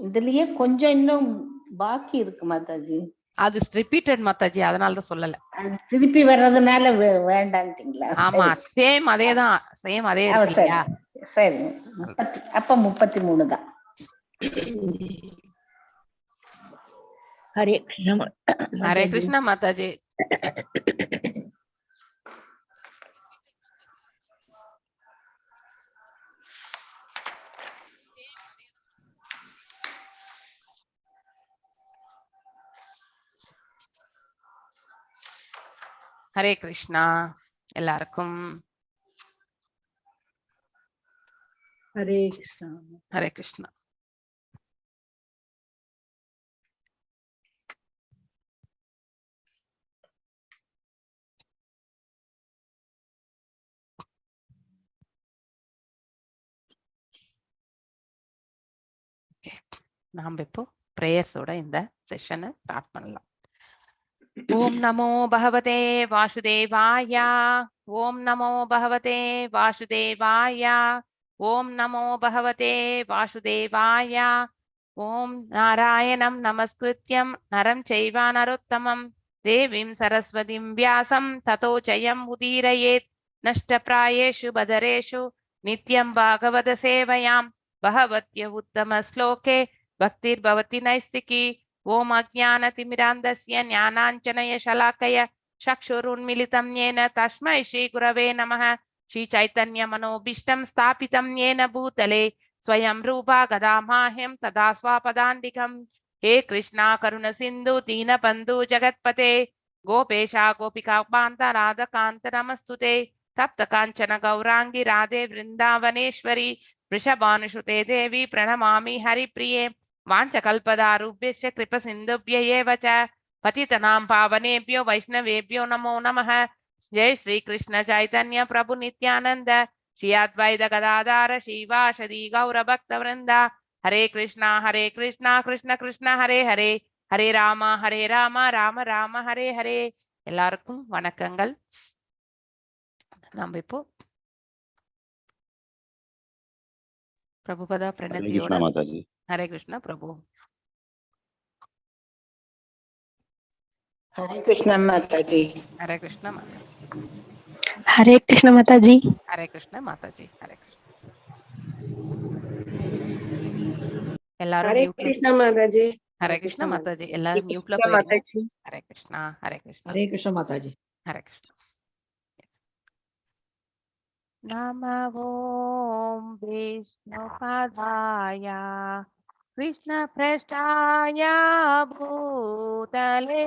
இதுலயே கொஞ்சம் இன்னும் பாக்கி இருக்கு மாதாஜி. அது ரிப்பீட்டட் மாதாஜி, அதனால தான் சொல்லல. திருப்பி வர்றதுனால வேண்டான்ட்டீங்களா? ஆமா, சேம் அதேதான், சேம் அதே இருக்கு இல்லையா? சரி, அப்ப 33 தான். ஹரே கிருஷ்ணா. ஹரே கிருஷ்ணா மாதாஜி. ஹரே கிருஷ்ணா எல்லாருக்கும். ஹரே கிருஷ்ணா. ஹரே கிருஷ்ணா. நாம் இப்போ பிரேயர்ஸோட இந்த செஷனை ஸ்டார்ட் பண்ணலாம். ஓம் நமோ பகவதே வாசுதேவாய. ஓம் நமோ பகவதே வாசுதேவாய. ஓம் நமோ பகவதே வாசுதேவாய. ஓம் நாராயணம் நமஸ்கிருத்யம் நரம் சைவ நரோத்தமம் தேவீம் சரஸ்வதிம் வியாசம் ததோ ஜயம் உதீரயேத். நஷ்டப்ராயேஷு பதரேஷு நித்யம் பாகவத சேவையாம் பகவத்ய உத்தம ஸ்லோகே பக்திர்பவதி நைஸ்திகி. ஓம் அஜ்ஞானதிமிராந்தஸ்ய ஞானாஞ்சனயशलाकय चक्षुरुन्मीलितं येन तस्मै श्रीगुरवे नमः. श्रीचैतन्यमनोभीष्टं स्थापितं येन भूतले स्वयं रूपा गदा माह्यं तदा स्वापदान्तिकं. हे कृष्णा करुणसिन्धु दीनबन्धु जगत्पते गोपेशा गोपिकान्त राधाकान्त नमस्तुते. तप्त काञ्चन गौराङ्गी राधे वृन्दावनेश्वरी वृषभानुसुते देवी प्रणमामि हरिप्रिये. वाञ्छकल्पदारुभ्यश्च कृपसिन्धुभ्य एव च पतितनां पावनेभ्यो वैष्णवेभ्यो नमो नमः. जय श्री कृष्ण चैतन्य प्रभु नित्यानंद श्री अद्वैत गदाधर श्रीवासदि गौरभक्तवृंद. हरे कृष्णा कृष्ण कृष्ण हरे हरे, हरे राम राम राम हरे हरे. எல்லாருக்கும் வணக்கங்கள். நாம் இப்போ பிரபுபதா பிரணத்தியோட हरे कृष्ण प्रभु. हरे कृष्ण माताजी. हरे कृष्ण माताजी. हरे कृष्ण माताजी. हरे कृष्ण माताजी. हरे कृष्ण. எல்லாரும் हरे कृष्ण माताजी. हरे कृष्ण माताजी. எல்லாரும் மியூட்ல माताजी. हरे कृष्णा हरे कृष्ण. हरे कृष्ण माताजी. हरे कृष्ण. नमो विष्णुपदाय कृष्ण पृष्ठाय भूतले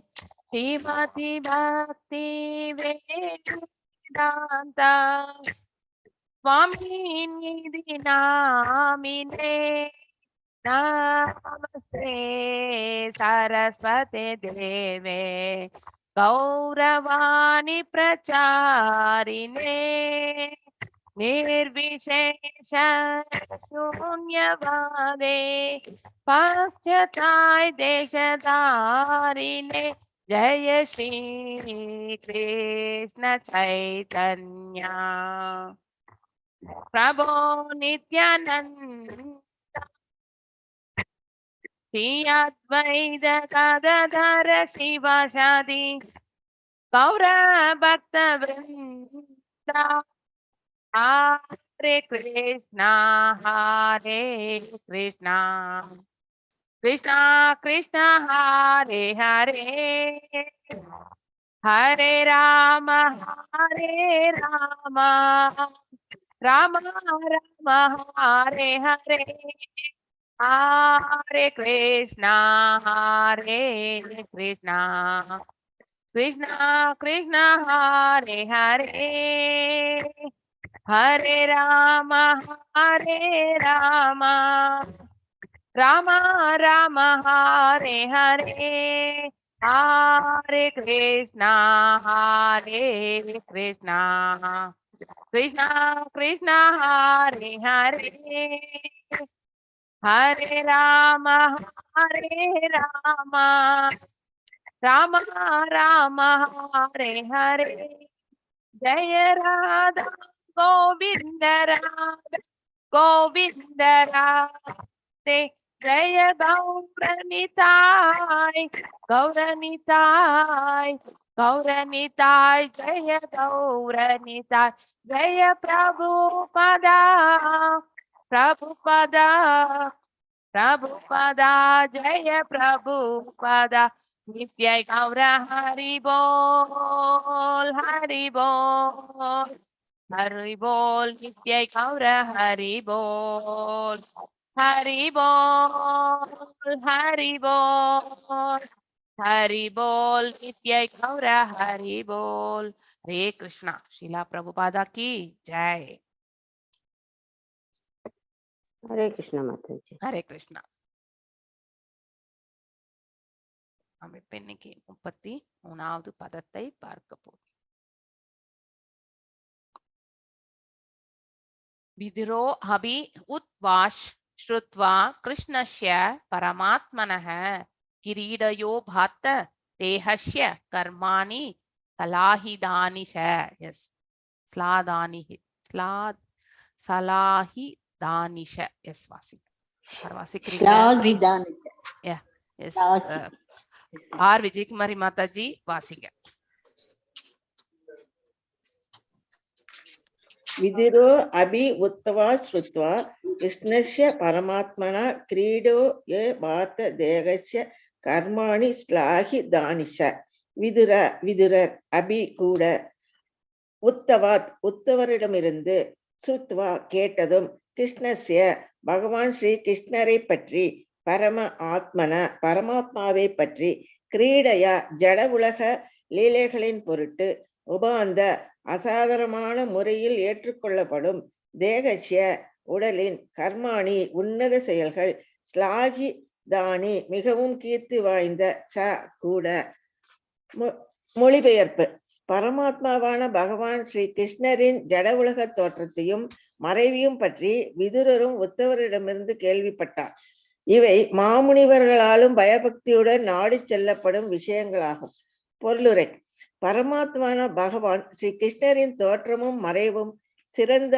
श्रीमति भक्ति वेदांत स्वामी निधि नामिने. नमस्ते सरस्वती देवे गौरवाणी प्रचारिणे निर्विशेष शून्यवादे पाश्चात्य देशधारिणे. जय श्री कृष्ण चैतन्य प्रभु नित्यानंद श्री अद्वैत गदाधर शिवासादि गौर भक्त वृंदा. हरे कृष्णा कृष्णा कृष्णा हरे हरे, हरे राम राम राम हरे हरे. हरे कृष्णा कृष्णा कृष्णा हरे हरे, हरे राम राम राम हरे हरे. हरे कृष्णा कृष्णा कृष्णा हरे हरे, हरे राम राम राम हरे हरे. जय राधा गोविंद राधा ते जय गौरनिताय गौरनिताय गौरनिताय जय गौरनिताय जय प्रभुपदा प्रभुपदा प्रभुपदा जय प्रभुपदा नित्य गौर हरि बोल हरि बोल हरि बोल नित्य गौर हरि बोल हरि बोल हरि बोल हरि बोल नित्य गौर हरि बोल। हरे कृष्णा। शीला प्रभुपादा की जय। हरे कृष्णा माताजी। हरे कृष्णा। அமைப்பு இன்னைக்கு 33வது பதத்தை பார்க்க போகிறோம். विदुरो हबि उत्वाश श्रुत्वा कृष्णस्य परमात्मनः किरीटयो भात देहस्य कर्माणि सलाहिदानि च यस स्लादानि सलाहिदानि च यस वासिக்கிறீங்க यस आर विजय कुमारी माता जी वासिங்க. विदुरो अभि उत्तवा श्रुत्वा कृष्णस्य परमात्मना क्रीडो ये भात देहस्य कर्माणि श्लाघि दानिश. விதுரர் அபி கூட, உத்தவாத் உத்தவரிடமிருந்து, சுத்வா கேட்டதும், கிருஷ்ணஸ்ய பகவான் ஸ்ரீ கிருஷ்ணரை பற்றி, பரம ஆத்மன பரமாத்மாவை பற்றி, கிரீடையா ஜட உலக லீலைகளின் பொருட்டு, உபாந்த அசாதாரணமான முறையில் ஏற்றுக்கொள்ளப்படும், தேகசிய உடலின், கர்மாணி உன்னத செயல்கள், ஸ்லாகி தானி மிகவும் கீர்த்தி வாய்ந்த, ச கூட. மொழிபெயர்ப்பு. பரமாத்மாவான பகவான் ஸ்ரீ கிருஷ்ணரின் ஜட உலக தோற்றத்தையும் மறைவையும் பற்றி விதுரரும் உத்தவரிடமிருந்து கேள்விப்பட்டார். இவை மாமுனிவர்களாலும் பயபக்தியுடன் நாடி செல்லப்படும் விஷயங்களாகும். பொருளுரை. பரமாத்மான பகவான் ஸ்ரீ கிருஷ்ணரின் தோற்றமும் மறைவும் சிறந்த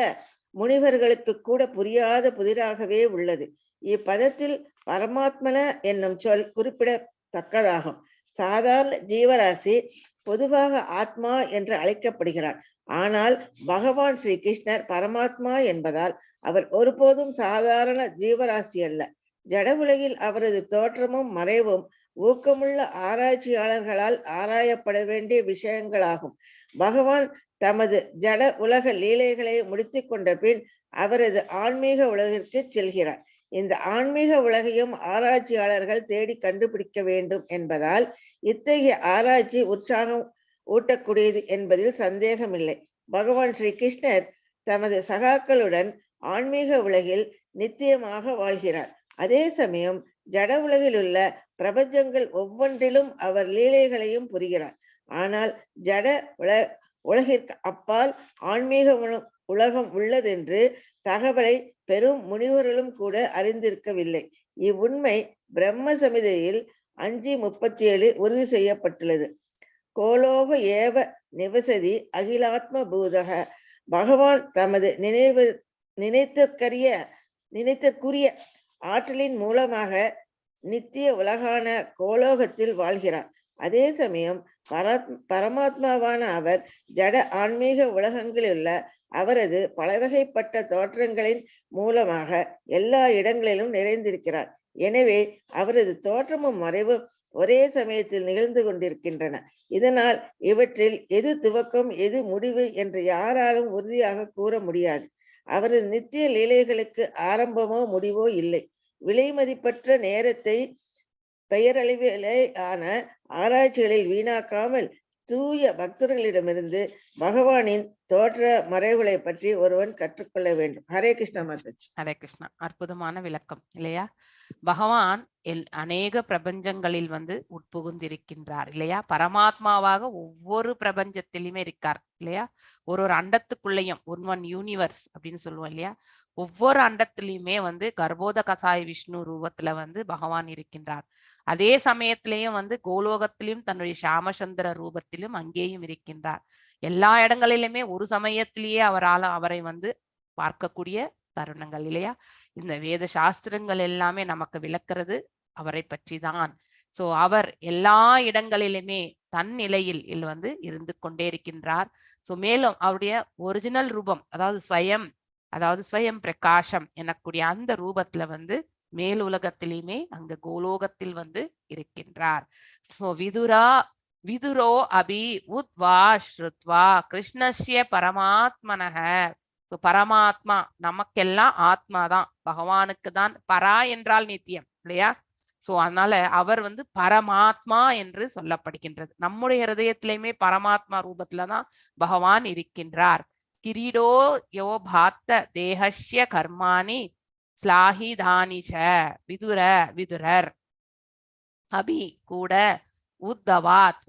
முனிவர்களுக்கு கூட புரியாத புதிராகவே உள்ளது. இப்பதத்தில் பரமாத்மன என்னும் சொல் குறிப்பிடத்தக்கதாகும். சாதாரண ஜீவராசி பொதுவாக ஆத்மா என்று அழைக்கப்படுகிறார். ஆனால் பகவான் ஸ்ரீ கிருஷ்ணர் பரமாத்மா என்பதால் அவர் ஒருபோதும் சாதாரண ஜீவராசி அல்ல. ஜட உலகில் அவரது தோற்றமும் மறைவும் ஊக்கமுள்ள ஆராய்ச்சியாளர்களால் ஆராயப்பட வேண்டிய விஷயங்களாகும். பகவான் தமது ஜட உலக லீலைகளை முடித்து கொண்ட பின் அவரது ஆன்மீக உலகிற்கு செல்கிறார். இந்த ஆன்மீக உலகையும் ஆராய்ச்சியாளர்கள் தேடி கண்டுபிடிக்க வேண்டும் என்பதால் இத்தகைய ஆராய்ச்சி உற்சாகம் ஊட்டக்கூடியது என்பதில் சந்தேகமில்லை. பகவான் ஸ்ரீ கிருஷ்ணர் தமது சகாக்களுடன் ஆன்மீக உலகில் நித்தியமாக வாழ்கிறார். அதே சமயம் ஜட உலகில் உள்ள பிரபஞ்சங்கள் ஒவ்வொன்றிலும் அவர் லீலைகளையும் புரிகிறார். ஆனால் ஜட உலகிற்கு அப்பால் ஆன்மீக உலகம் உள்ளதென்று தகவலை பெரும் முனிவர்களும் கூட அறிந்திருக்கவில்லை. இவ்வுண்மை பிரம்ம சமிதையில் 5:37 உறுதி செய்யப்பட்டுள்ளது. கோலோக ஏவ நிவசதி அகிலாத்ம பூதக. பகவான் தமது நினைத்தற்குரிய ஆற்றலின் மூலமாக நித்திய உலகான கோலோகத்தில் வாழ்கிறார். அதே சமயம் பரமாத்மாவான அவர் ஜட ஆன்மீக உலகங்களில் உள்ள அவரது பலவகைப்பட்ட தோற்றங்களின் மூலமாக எல்லா இடங்களிலும் நிறைந்திருக்கிறார். எனவே அவரது தோற்றமும் மறைவும் ஒரே சமயத்தில் நிகழ்ந்து கொண்டிருக்கின்றன. இதனால் இவற்றில் எது துவக்கம் எது முடிவு என்று யாராலும் உறுதியாக கூற முடியாது. அவரது நித்திய லீலைகளுக்கு ஆரம்பமோ முடிவோ இல்லை. விலை மதிப்பற்ற நேரத்தை பெயரளவிலே ஆன ஆராய்ச்சிகளில் வீணாக்காமல் தூய பக்தர்களிடமிருந்து பகவானின் தோற்ற மறைவுகளை பற்றி ஒருவன் கற்றுக்கொள்ள வேண்டும். ஹரே கிருஷ்ணா மாதாஜி. ஹரே கிருஷ்ணா. அற்புதமான விளக்கம் இல்லையா? பகவான் அநேக பிரபஞ்சங்களில் உட்புகுந்திருக்கின்றார் இல்லையா? பரமாத்மாவாக ஒவ்வொரு பிரபஞ்சத்திலுமே இருக்கார் இல்லையா? ஒரு அண்டத்துக்குள்ளேயும் ஒன் யூனிவர்ஸ் அப்படின்னு சொல்லுவோம் இல்லையா? ஒவ்வொரு அண்டத்திலையுமே கர்ப்போத கசாய விஷ்ணு ரூபத்துல பகவான் இருக்கின்றார். அதே சமயத்திலையும் கோலோகத்திலும் தன்னுடைய சாமசந்திர ரூபத்திலும் அங்கேயும் இருக்கின்றார். எல்லா இடங்களிலுமே ஒரு சமயத்திலேயே அவரை பார்க்கக்கூடிய தருணங்கள் இல்லையா. இந்த வேத சாஸ்திரங்கள் எல்லாமே நமக்கு விளக்குறது அவரை பற்றி தான். சோ அவர் எல்லா இடங்களிலுமே தன் நிலையில் வந்து இருந்து கொண்டே இருக்கின்றார். சோ மேலும் அவருடைய ஒரிஜினல் ரூபம், அதாவது ஸ்வயம் பிரகாசம் எனக்கூடிய அந்த ரூபத்துல வந்து மேலுலகத்திலுமே அங்க கோலோகத்தில் வந்து இருக்கின்றார். சோ விதுரோ அபி உத்வா ஸ்ருத்வா கிருஷ்ணஸ்ய பரமாத்மனக. பரமாத்மா நமக்கெல்லாம் ஆத்மாதான், பகவானுக்கு தான். பரா என்றால் நித்தியம் இல்லையா. சோ அதனால அவர் வந்து பரமாத்மா என்று சொல்லப்படுகின்றது. நம்முடைய ஹிருதயத்திலையுமே பரமாத்மா ரூபத்துலதான் பகவான் இருக்கின்றார். கிரீடோ யோ பாத்த தேகஸ்ய கர்மாணி ஸ்லாஹிதானிச்ச. விதுரர் அபி கூட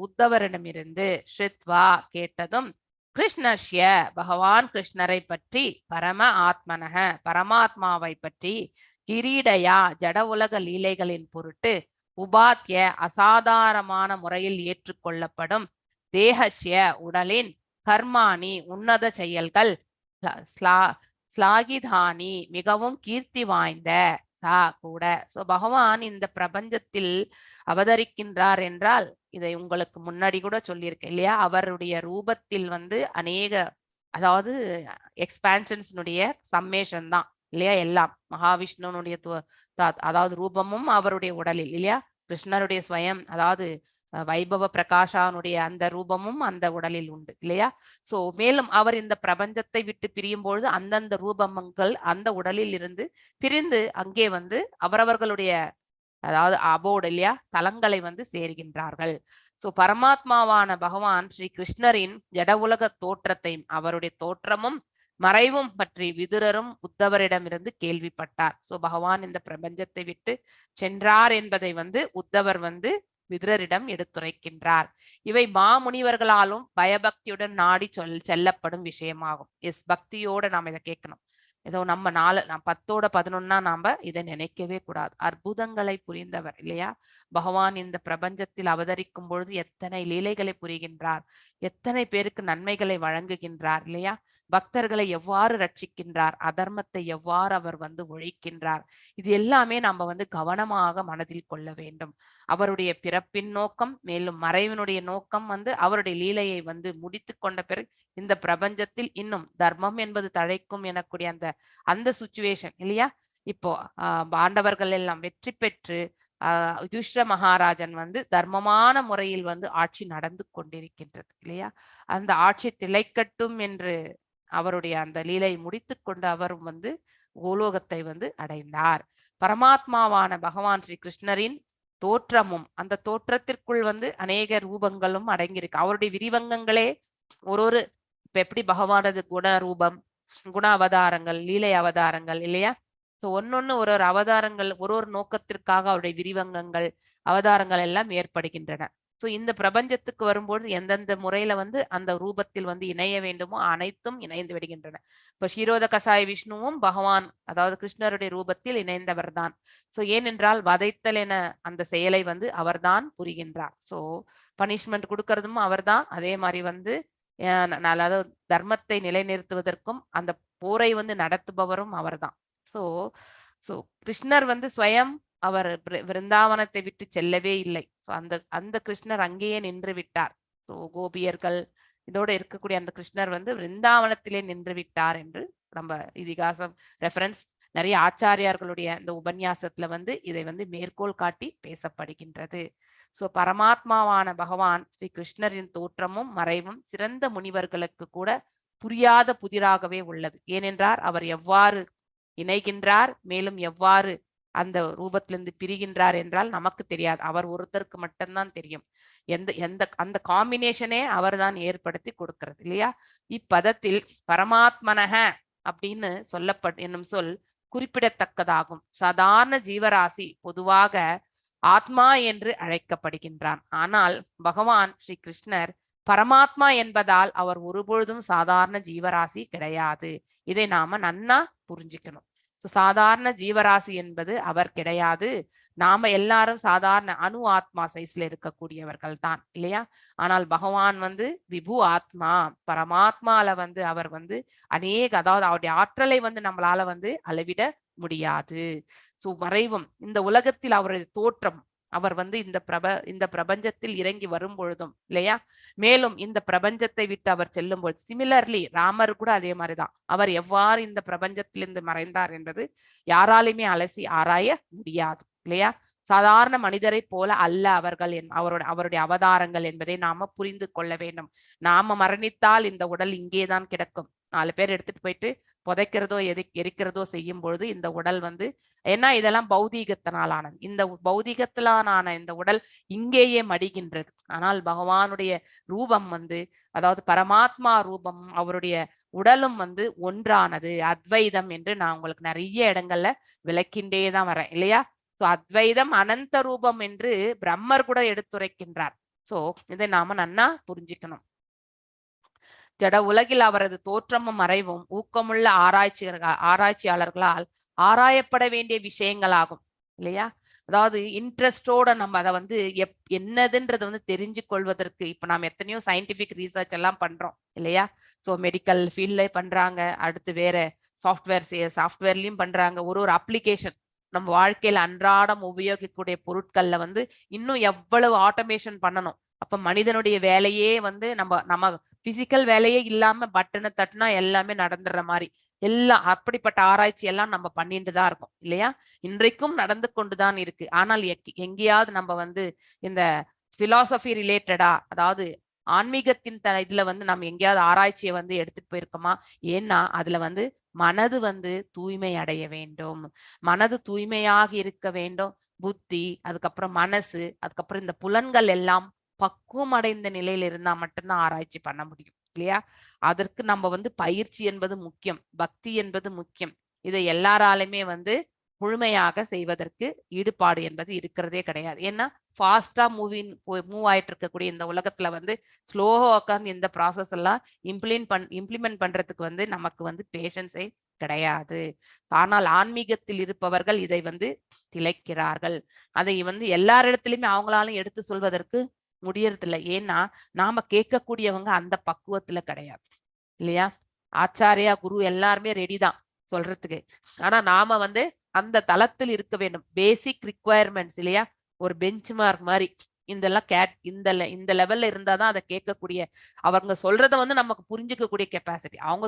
உத்தவரிடமிருந்து ஸ்ருத்வா கேட்டதும் கிருஷ்ணஸ்ய பகவான் கிருஷ்ணரை பற்றி பரம ஆத்மனக பரமாத்மாவை பற்றி கிரீடயா ஜட உலக லீலைகளின் பொருட்டு உபாத்திய அசாதாரணமான முறையில் ஏற்றுக்கொள்ளப்படும் தேகஸ்ய உடலின் கர்மாணி உன்னத செயல்கள் ஸ்லாகிதானி மிகவும் கீர்த்தி வாய்ந்த கூட. சோ பகவான் இந்த பிரபஞ்சத்தில் அவதரிக்கின்றார் என்றால் இதை உங்களுக்கு முன்னாடி கூட சொல்லியிருக்கேன் இல்லையா. அவருடைய ரூபத்தில் வந்து அநேக, அதாவது எக்ஸ்பான்ஷன்ஸ்னுடைய சம்மேஷன் தான் இல்லையா. எல்லாம் மகாவிஷ்ணுனுடைய அதாவது ரூபமும் அவருடைய உடலில் இல்லையா. கிருஷ்ணருடைய ஸ்வயம் அதாவது வைபவ பிரகாஷானுடைய அந்த ரூபமும் அந்த உடலில் உண்டு இல்லையா. சோ மேலும் அவர் இந்த பிரபஞ்சத்தை விட்டு பிரியும் பொழுது அந்தந்த ரூபங்கள் அந்த உடலில் இருந்து பிரிந்து அங்கே வந்து அவரவர்களுடைய அதாவது அபோர்டு இல்லையா தலங்களை வந்து சேர்கின்றார்கள். சோ பரமாத்மாவான பகவான் ஸ்ரீ கிருஷ்ணரின் ஜட உலக தோற்றத்தையும் அவருடைய தோற்றமும் மறைவும் பற்றி விதுரரும் உத்தவரிடமிருந்து கேள்விப்பட்டார். சோ பகவான் இந்த பிரபஞ்சத்தை விட்டு சென்றார் என்பதை வந்து உத்தவர் வந்து விதுரரிடம் எடுத்துரைக்கின்றார். இவை மாமுனிவர்களாலும் பயபக்தியுடன் நாடி செல்லப்படும் விஷயமாகும். பக்தியோட நாம இதை கேட்கணும். ஏதோ நம்ம 10-11 நாம இதை நினைக்கவே கூடாது. அற்புதங்களை புரிந்தவர் இல்லையா. பகவான் இந்த பிரபஞ்சத்தில் அவதரிக்கும் பொழுது எத்தனை லீலைகளை புரிகின்றார், எத்தனை பேருக்கு நன்மைகளை வழங்குகின்றார் இல்லையா. பக்தர்களை எவ்வாறு ரட்சிக்கின்றார், அதர்மத்தை எவ்வாறு அவர் வந்து ஒழிக்கின்றார், இது எல்லாமே நம்ம வந்து கவனமாக மனதில் கொள்ள வேண்டும். அவருடைய பிறப்பின் நோக்கம் மேலும் மறைவினுடைய நோக்கம் வந்து அவருடைய லீலையை வந்து முடித்து கொண்ட பிறகு இந்த பிரபஞ்சத்தில் இன்னும் தர்மம் என்பது தழைக்கும் எனக்கூடிய அந்த சுச்சுவேஷன் இல்லையா. இப்போ பாண்டவர்கள் எல்லாம் வெற்றி பெற்று யுதிஷ்டிர மகாராஜன் வந்து தர்மமான முறையில் வந்து ஆட்சி நடந்து கொண்டிருக்கின்றது இல்லையா. அந்த ஆட்சி திளைக்கட்டும் என்று அவருடைய அந்த லீலை முடித்து கொண்டு அவரும் வந்து கோலோகத்தை வந்து அடைந்தார். பரமாத்மாவான பகவான் ஸ்ரீ கிருஷ்ணரின் தோற்றமும் அந்த தோற்றத்திற்குள் வந்து அநேக ரூபங்களும் அடங்கியிருக்கு. அவருடைய விரிவங்கங்களே ஒரு இப்ப எப்படி பகவானது குண ரூபம், குண அவதாரங்கள், லீலை அவதாரங்கள் இல்லையா. சோ ஒன்னொன்னு ஒரு அவதாரங்கள் ஒரு நோக்கத்திற்காக அவருடைய விரிவங்கங்கள் அவதாரங்கள் எல்லாம் ஏற்படுகின்றன. சோ இந்த பிரபஞ்சத்துக்கு வரும்போது எந்தெந்த முறையில வந்து அந்த ரூபத்தில் வந்து இணைய வேண்டுமோ அனைத்தும் இணைந்து விடுகின்றன. இப்ப ஷீரோத கஷாய விஷ்ணுவும் பகவான் அதாவது கிருஷ்ணருடைய ரூபத்தில் இணைந்தவர் தான். சோ ஏனென்றால் வதைத்தல் என அந்த செயலை வந்து அவர்தான் புரிகின்றார். சோ பனிஷ்மெண்ட் கொடுக்கறதும் அவர்தான். அதே மாதிரி வந்து அதாவது தர்மத்தை நிலைநிறுத்துவதற்கும் அந்த போரை வந்து நடத்துபவரும் அவர்தான். சோ கிருஷ்ணர் வந்து ஸ்வயம் அவர் விருந்தாவனத்தை விட்டு செல்லவே இல்லை. சோ அந்த கிருஷ்ணர் அங்கேயே நின்று விட்டார். சோ கோபியர்கள் இதோட இருக்கக்கூடிய அந்த கிருஷ்ணர் வந்து விருந்தாவனத்திலே நின்று விட்டார் என்று நம்ம இதிகாசம் ரெஃபரன்ஸ் நிறைய ஆச்சாரியார்களுடைய இந்த உபன்யாசத்துல வந்து இதை வந்து மேற்கோள் காட்டி பேசப்படுகின்றது. சோ பரமாத்மாவான பகவான் ஸ்ரீ கிருஷ்ணரின் தோற்றமும் மறைவும் சிறந்த முனிவர்களுக்கு கூட புரியாத புதிராகவே உள்ளது. ஏனென்றால் அவர் எவ்வாறு இணைகின்றார் மேலும் எவ்வாறு அந்த ரூபத்திலிருந்து பிரிகின்றார் என்றால் நமக்கு தெரியாது. அவர் ஒருத்தருக்கு மட்டும்தான் தெரியும். அந்த காம்பினேஷனே அவர் தான் ஏற்படுத்தி கொடுக்கிறது இல்லையா. இப்பதத்தில் பரமாத்மனக அப்படின்னு என்னும் சொல் குறிப்பிடத்தக்கதாகும். சாதாரண ஜீவராசி பொதுவாக ஆத்மா என்று அழைக்கப்படுகின்றான். ஆனால் பகவான் ஸ்ரீ கிருஷ்ணர் பரமாத்மா என்பதால் அவர் ஒருபொழுதும் சாதாரண ஜீவராசி கிடையாது. இதை நாம நன்னா புரிஞ்சுக்கணும். சாதாரண ஜீவராசி என்பது அவர் கிடையாது. நாம எல்லாரும் சாதாரண அணு ஆத்மா சைஸ்ல இருக்கக்கூடியவர்கள் தான் இல்லையா? ஆனால் பகவான் வந்து விபு ஆத்மா, பரமாத்மால வந்து அவர் வந்து அதாவது அவருடைய ஆற்றலை வந்து நம்மளால வந்து அளவிட முடியாது. மறைவும் இந்த உலகத்தில் அவருடைய தோற்றம், அவர் வந்து இந்த பிரபஞ்சத்தில் இறங்கி வரும் பொழுதும் இல்லையா, மேலும் இந்த பிரபஞ்சத்தை விட்டு அவர் செல்லும் பொழுது, சிமிலர்லி ராமர் கூட அதே மாதிரிதான். அவர் எவ்வாறு இந்த பிரபஞ்சத்திலிருந்து மறைந்தார் என்பது யாராலுமே அலசி ஆராய முடியாது இல்லையா? சாதாரண மனிதரை போல அல்ல அவர்கள், அவருடைய அவதாரங்கள் என்பதை நாம புரிந்து கொள்ள வேண்டும். நாம மரணித்தால் இந்த உடல் இங்கேதான் கிடக்கும். 4 பேர் எடுத்துட்டு போயிட்டு புதைக்கிறதோ எரிக்கிறதோ செய்யும் பொழுது இந்த உடல் வந்து, ஏன்னா இதெல்லாம் பௌதீகத்தினாலானது. இந்த பௌதீகத்திலான இந்த உடல் இங்கேயே மடிகின்றது. ஆனால் பகவானுடைய ரூபம் வந்து, அதாவது பரமாத்மா ரூபம், அவருடைய உடலும் வந்து ஒன்றானது, அத்வைதம் என்று நான் உங்களுக்கு நிறைய இடங்கள்ல விளக்கின்றேதான் வரேன் இல்லையா? அத்வைதம் அனந்த ரூபம் என்று பிரம்மர் கூட எடுத்துரைக்கின்றார். சோ இதை நாம நன்னா புரிஞ்சுக்கணும். ஜட உலகில் அவரது தோற்றமும் மறைவும் ஊக்கமுள்ள ஆராய்ச்சியாளர்களால் ஆராயப்பட வேண்டிய விஷயங்களாகும் இல்லையா? அதாவது இன்ட்ரெஸ்டோட நம்ம அதை வந்து என்னதுன்றது வந்து தெரிஞ்சு கொள்வதற்கு இப்ப நாம எத்தனையோ சயின்டிபிக் ரீசர்ச் எல்லாம் பண்றோம் இல்லையா? சோ மெடிக்கல் ஃபீல்ட்ல பண்றாங்க, அடுத்து வேற சாஃப்ட்வேர்லயும் பண்றாங்க. ஒரு அப்ளிகேஷன் நம்ம வாழ்க்கையில அன்றாடம் உபயோகிக்கக்கூடிய பொருட்கள்ல வந்து இன்னும் எவ்வளவு ஆட்டோமேஷன் பண்ணணும். அப்ப மனிதனுடைய வேலையே வந்து நம்ம பிசிக்கல் வேலையே இல்லாம பட்டனை தட்டுனா எல்லாமே நடந்துடுற மாதிரி எல்லாம் அப்படிப்பட்ட ஆராய்ச்சி எல்லாம் நம்ம பண்ணிட்டு தான் இருக்கோம் இல்லையா? இன்றைக்கும் நடந்து கொண்டுதான் இருக்கு. ஆனால் எங்கேயாவது நம்ம வந்து இந்த பிலாசபி ரிலேட்டடா, அதாவது ஆன்மீகத்தின் இதுல வந்து நம்ம எங்கேயாவது ஆராய்ச்சியை வந்து எடுத்துட்டு போயிருக்கோமா? ஏன்னா அதுல வந்து மனது வந்து தூய்மை அடைய வேண்டும், மனது தூய்மையாக இருக்க வேண்டும். புத்தி, அதுக்கப்புறம் மனசு, அதுக்கப்புறம் இந்த புலன்கள் எல்லாம் பக்குவம் அடைந்த நிலையில இருந்தா மட்டும்தான் ஆராய்ச்சி பண்ண முடியும் இல்லையா? அதற்கு நம்ம வந்து பயிற்சி என்பது முக்கியம், பக்தி என்பது முக்கியம். இதை எல்லாராலுமே வந்து முழுமையாக செய்வதற்கு ஈடுபாடு என்பது இருக்கிறதே கிடையாது. ஏன்னா ஃபாஸ்டா மூவ் ஆயிட்டு இருக்கக்கூடிய இந்த உலகத்துல வந்து ஸ்லோவா உட்காந்து இந்த ப்ராசஸ் எல்லாம் இம்ப்ளிமெண்ட் பண்றதுக்கு வந்து நமக்கு வந்து பேஷன்ஸே கிடையாது. ஆனால் ஆன்மீகத்தில் இருப்பவர்கள் இதை வந்து திளைக்கிறார்கள். அதை வந்து எல்லாரிடத்திலுமே அவங்களாலும் எடுத்து சொல்வதற்கு முடியறதில்லை. ஏன்னா நாம கேட்கக்கூடியவங்க அந்த பக்குவத்துல கிடையாது இல்லையா? ஆச்சாரியா குரு எல்லாருமே ரெடி தான் சொல்றதுக்கு. ஆனா நாம வந்து அந்த தளத்தில் இருக்க வேண்டும். பேசிக் ரிக்குவயர்மெண்ட்ஸ் இல்லையா? ஒரு பெஞ்ச் மார்க் மாதிரி இந்த லெவல்ல இருந்தாதான் அதை கேட்கக்கூடிய, அவங்க சொல்றத வந்து நமக்கு புரிஞ்சுக்கக்கூடிய கெப்பாசிட்டி. அவங்க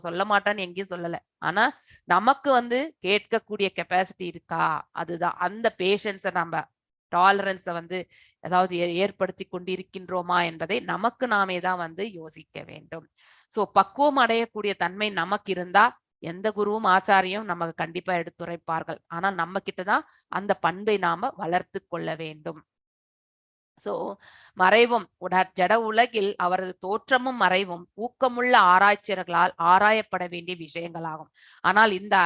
சொல்ல மாட்டான்னு எங்கேயும் சொல்லல. ஆனா நமக்கு வந்து கேட்கக்கூடிய கெப்பாசிட்டி இருக்கா? அதுதான் அந்த பேஷன்ஸை, நம்ம டாலரன்ஸை வந்து அதாவது ஏற்படுத்தி கொண்டிருக்கின்றோமா என்பதை நமக்கு நாமே தான் வந்து யோசிக்க வேண்டும். சோ பக்குவம் அடையக்கூடிய தன்மை நமக்கு இருந்தா எந்த குருவும் ஆச்சாரியும் நமக்கு கண்டிப்பா எடுத்துரைப்பார்கள். ஆனா நம்ம கிட்டதான் அந்த பண்பை நாம வளர்த்து கொள்ள வேண்டும். சோ மறைவும் ஜட உலகில் அவரது தோற்றமும் மறைவும் ஊக்கமுள்ள ஆராய்ச்சியர்களால் ஆராயப்பட வேண்டிய விஷயங்களாகும். ஆனால் இந்த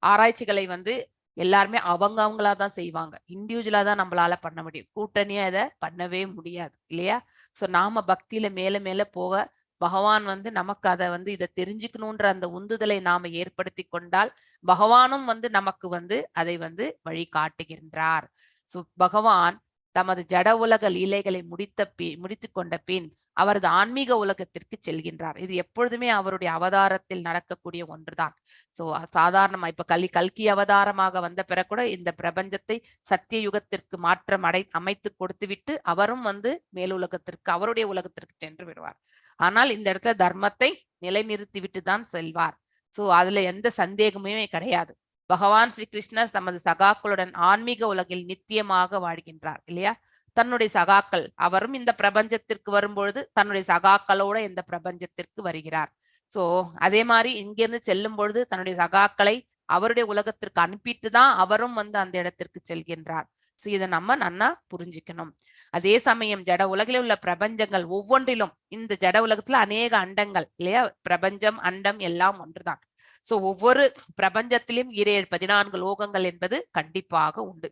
ஆராய்ச்சிகளை வந்து எல்லாருமே அவங்களாதான் செய்வாங்க. இண்டிவிஜுவலா தான் நம்மளால பண்ண முடியும். கூட்டணியா இதை பண்ணவே முடியாது இல்லையா? சோ நாம பக்தியில மேல மேல போக பகவான் வந்து நமக்கு அதை வந்து இதை தெரிஞ்சுக்கணும்ன்ற அந்த உந்துதலை நாம ஏற்படுத்தி கொண்டால் பகவானும் வந்து நமக்கு வந்து அதை வந்து வழி காட்டுகின்றார். சோ பகவான் தமது ஜட உலக லீலைகளை முடித்து கொண்ட பின் அவரது ஆன்மீக உலகத்திற்கு செல்கின்றார். இது எப்பொழுதுமே அவருடைய அவதாரத்தில் நடக்கக்கூடிய ஒன்றுதான். சோ சாதாரணமா இப்ப கல்கி அவதாரமாக வந்த பிறகு கூட இந்த பிரபஞ்சத்தை சத்திய யுகத்திற்கு மாற்றம் அமைத்து கொடுத்து விட்டு அவரும் வந்து மேலுலகத்திற்கு, அவருடைய உலகத்திற்கு சென்று விடுவார். ஆனால் இந்த இடத்துல தர்மத்தை நிலைநிறுத்தி விட்டு தான் செல்வார். சோ அதுல எந்த சந்தேகமுமே கிடையாது. பகவான் ஸ்ரீ கிருஷ்ணர் தமது சகாக்களுடன் ஆன்மீக உலகில் நித்தியமாக வாழ்கின்றார் இல்லையா? தன்னுடைய சகாக்கள், அவரும் இந்த பிரபஞ்சத்திற்கு வரும்பொழுது தன்னுடைய சகாக்களோட இந்த பிரபஞ்சத்திற்கு வருகிறார். சோ அதே மாதிரி இங்கிருந்து செல்லும் பொழுது தன்னுடைய சகாக்களை அவருடைய உலகத்திற்கு அனுப்பிட்டு தான் அவரும் வந்து அந்த இடத்திற்கு செல்கின்றார். சோ இதை நம்ம நன்னா புரிஞ்சுக்கணும். அதே சமயம் ஜட உலகில் உள்ள பிரபஞ்சங்கள் ஒவ்வொன்றிலும், இந்த ஜட உலகத்துல அநேக அண்டங்கள் இல்லையா? பிரபஞ்சம், அண்டம் எல்லாம் ஒன்றுதான். சோ ஒவ்வொரு பிரபஞ்சத்திலும் 14 லோகங்கள் என்பது கண்டிப்பாக உண்டு.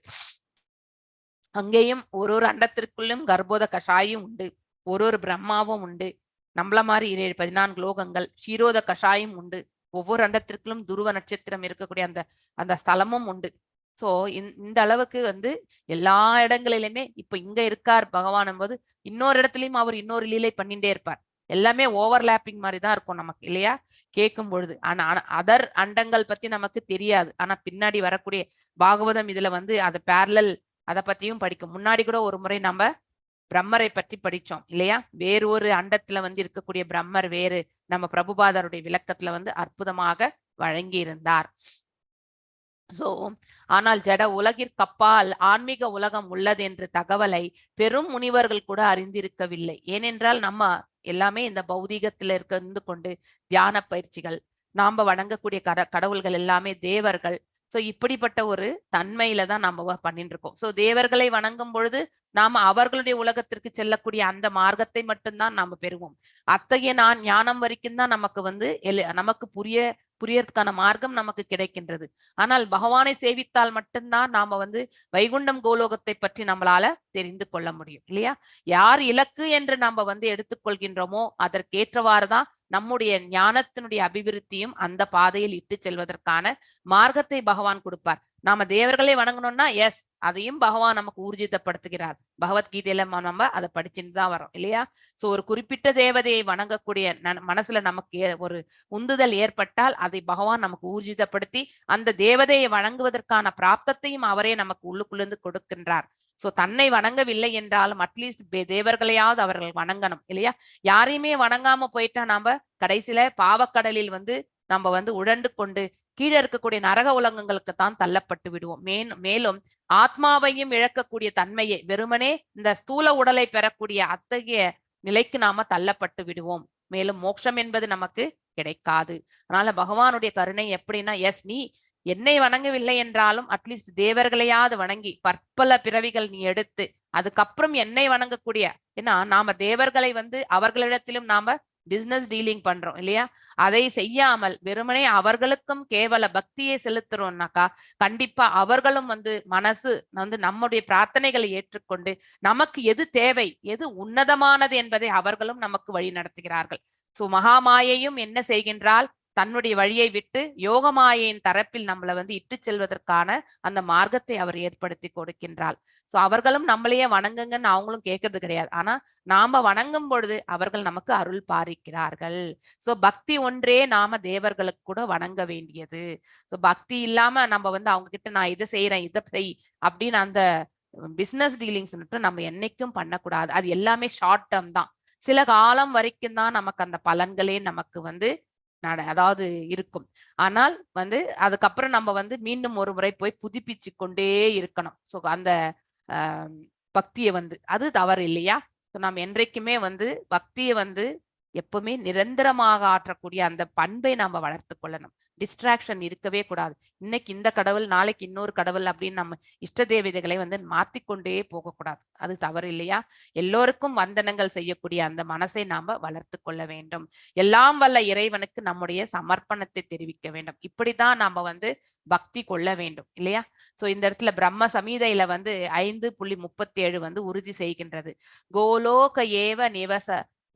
அங்கேயும் ஒரு அண்டத்திற்குள்ளும் கர்ப்போத கஷாயும் உண்டு, ஒரு பிரம்மாவும் உண்டு. நம்மள மாதிரி 14 லோகங்கள். க்ஷீரோத கஷாயம் உண்டு, ஒவ்வொரு அண்டத்திற்கும் துருவ நட்சத்திரம் இருக்கக்கூடிய அந்த அந்த ஸ்தலமும் உண்டு. சோ இந்த அளவுக்கு வந்து எல்லா இடங்களிலுமே இப்ப இங்க இருக்கார் பகவான் போது இன்னொரு இடத்துலயும் அவர் இன்னொரு லீலை பண்ணிட்டே இருப்பார். எல்லாமே ஓவர்லாப்பிங் மாதிரி தான் இருக்கும் நமக்கு இல்லையா கேட்கும் பொழுது. ஆனா அதர் அண்டங்கள் பத்தி நமக்கு தெரியாது. ஆனா பின்னாடி வரக்கூடிய பாகவதம் இதுல வந்து அது பேரலல் அதை பத்தியும் படிக்கும். முன்னாடி கூட ஒரு முறை நம்ம பிரம்மரை பற்றி படிச்சோம் இல்லையா. வேறு ஒரு அண்டத்துல வந்து இருக்கக்கூடிய பிரம்மர் வேறு நம்ம பிரபுபாதருடைய விளக்கத்துல வந்து அற்புதமாக வழங்கி இருந்தார். சோ ஆனால் ஜட உலகிற்கப்பால் ஆன்மீக உலகம் உள்ளது என்ற தகவலை பெரும் முனிவர்கள் கூட அறிந்திருக்கவில்லை. ஏனென்றால் நம்ம எல்லாமே இந்த பௌதீகத்துல இருந்து கொண்டு தியான பயிற்சிகள், நாம வணங்கக்கூடிய கடவுள்கள் எல்லாமே தேவர்கள். சோ இப்படிப்பட்ட ஒரு தன்மையில தான் நம்ம பண்ணிட்டு இருக்கோம். சோ தேவர்களை வணங்கும் பொழுது நாம அவர்களுடைய உலகத்திற்கு செல்லக்கூடிய அந்த மார்க்கத்தை மட்டும்தான் நாம பெறுவோம். அத்தகைய ஞானம் வரைக்கும் தான் நமக்கு வந்து நமக்கு புரியறதுக்கான மார்க்கம் நமக்கு கிடைக்கின்றது. ஆனால் பகவானை சேவித்தால் மட்டும்தான் நாம வந்து வைகுண்டம் கோலோகத்தை பற்றி நம்மளால தெரிந்து கொள்ள முடியும் இல்லையா. யார் இலக்கு என்று நம்ம வந்து எடுத்துக்கொள்கின்றோமோ அதற்கேற்றவாறுதான் நம்முடைய ஞானத்தினுடைய அபிவிருத்தியும் அந்த பாதையில் இட்டு செல்வதற்கான மார்க்கத்தை பகவான் கொடுப்பார். நாம தேவர்களை வணங்கணும்னா எஸ் அதையும் பகவான் நமக்கு ஊர்ஜிதப்படுத்துகிறார். பகவத்கீதையில நம்ம அதை படிச்சுட்டு தான் வரோம் இல்லையா. சோ ஒரு குறிப்பிட்ட தேவதையை வணங்கக்கூடிய மனசுல நமக்கு ஒரு உந்துதல் ஏற்பட்டால் அதை பகவான் நமக்கு ஊர்ஜிதப்படுத்தி அந்த தேவதையை வணங்குவதற்கான பிராப்தத்தையும் அவரே நமக்கு உள்ளுக்குள்ளிருந்து கொடுக்கின்றார். சோ தன்னை வணங்கவில்லை என்றாலும் அட்லீஸ்ட் தேவர்களையாவது அவர்கள் வணங்கணும் இல்லையா. யாரையுமே வணங்காம போயிட்டா நாம கடைசியில பாவக்கடலில் வந்து நம்ம வந்து உழண்டு கொண்டு கீழே இருக்கக்கூடிய நரக உலகங்களுக்கு தான் தள்ளப்பட்டு விடுவோம். மேலும் ஆத்மாவையும் இழக்கக்கூடிய தன்மையை வெறுமனே இந்த ஸ்தூல உடலை பெறக்கூடிய அத்தகைய நிலைக்கு நாம தள்ளப்பட்டு விடுவோம். மேலும் மோட்சம் என்பது நமக்கு கிடைக்காது. அதனால பகவானுடைய கருணை எப்படின்னா எஸ் நீ என்னை வணங்கவில்லை என்றாலும் அட்லீஸ்ட் தேவர்களையாவது வணங்கி பற்பல பிறவிகள் நீ எடுத்து அதுக்கப்புறம் என்னை வணங்கக்கூடிய, ஏன்னா நாம தேவர்களை வந்து அவர்களிடத்திலும் நாம பிசினஸ் டீலிங் பண்றோம் இல்லையா. அதை செய்யாமல் வெறுமனே அவர்களுக்கும் கேவல பக்தியை செலுத்துறோம்னாக்கா கண்டிப்பா அவர்களும் வந்து மனசு வந்து நம்முடைய பிரார்த்தனைகளை ஏற்றுக்கொண்டு நமக்கு எது தேவை எது உன்னதமானது என்பதை அவர்களும் நமக்கு வழி நடத்துகிறார்கள். சோ மகாமாயையும் என்ன செய்கின்றால் தன்னுடைய வழியை விட்டு யோகமாயின் தரப்பில் நம்மளை வந்து இட்டு செல்வதற்கான அந்த மார்க்கத்தை அவர் ஏற்படுத்தி கொடுக்கின்றாள். சோ அவர்களும் நம்மளையே வணங்குங்கன்னு அவங்களும் கேட்கறது கிடையாது. ஆனா நாம வணங்கும் பொழுது அவர்கள் நமக்கு அருள் பாரிக்கிறார்கள். சோ பக்தி ஒன்றே நாம தேவர்களுக்கு கூட வணங்க வேண்டியது. சோ பக்தி இல்லாம நம்ம வந்து அவங்க கிட்ட நான் இதை செய்யறேன் இதை செய் அப்படின்னு அந்த பிசினஸ் டீலிங்ஸ் நம்ம என்னைக்கும் பண்ணக்கூடாது. அது எல்லாமே ஷார்ட் டேர்ம் தான். சில காலம் வரைக்கும் தான் நமக்கு அந்த பலன்களே நமக்கு வந்து அதாவது இருக்கும். ஆனால் வந்து அதுக்கப்புறம் நம்ம வந்து மீண்டும் ஒரு முறை போய் புதுப்பிச்சு கொண்டே இருக்கணும். சோ அந்த பக்தியை வந்து அது தவறு இல்லையா. நாம் என்றைக்குமே வந்து பக்தியை வந்து எப்பவுமே நிரந்தரமாக ஆற்றக்கூடிய அந்த பண்பை நாம வளர்த்து கொள்ளணும். டிஸ்ட்ராக்ஷன் இருக்கவே கூடாது. இன்னைக்கு இந்த கடவுள் நாளைக்கு இன்னொரு கடவுள் அப்படின்னு நம்ம இஷ்ட தேவதைகளை வந்து மாத்திக்கொண்டே போகக்கூடாது. அது தவறு இல்லையா. எல்லோருக்கும் வந்தனங்கள் செய்யக்கூடிய அந்த மனசை நாம வளர்த்து கொள்ள வேண்டும். எல்லாம் வல்ல இறைவனுக்கு நம்முடைய சமர்ப்பணத்தை தெரிவிக்க வேண்டும். இப்படிதான் நாம வந்து பக்தி கொள்ள வேண்டும் இல்லையா. சோ இந்த இடத்துல பிரம்ம சமீதையில வந்து 5.37 வந்து உறுதி செய்கின்றது. கோலோக ஏவ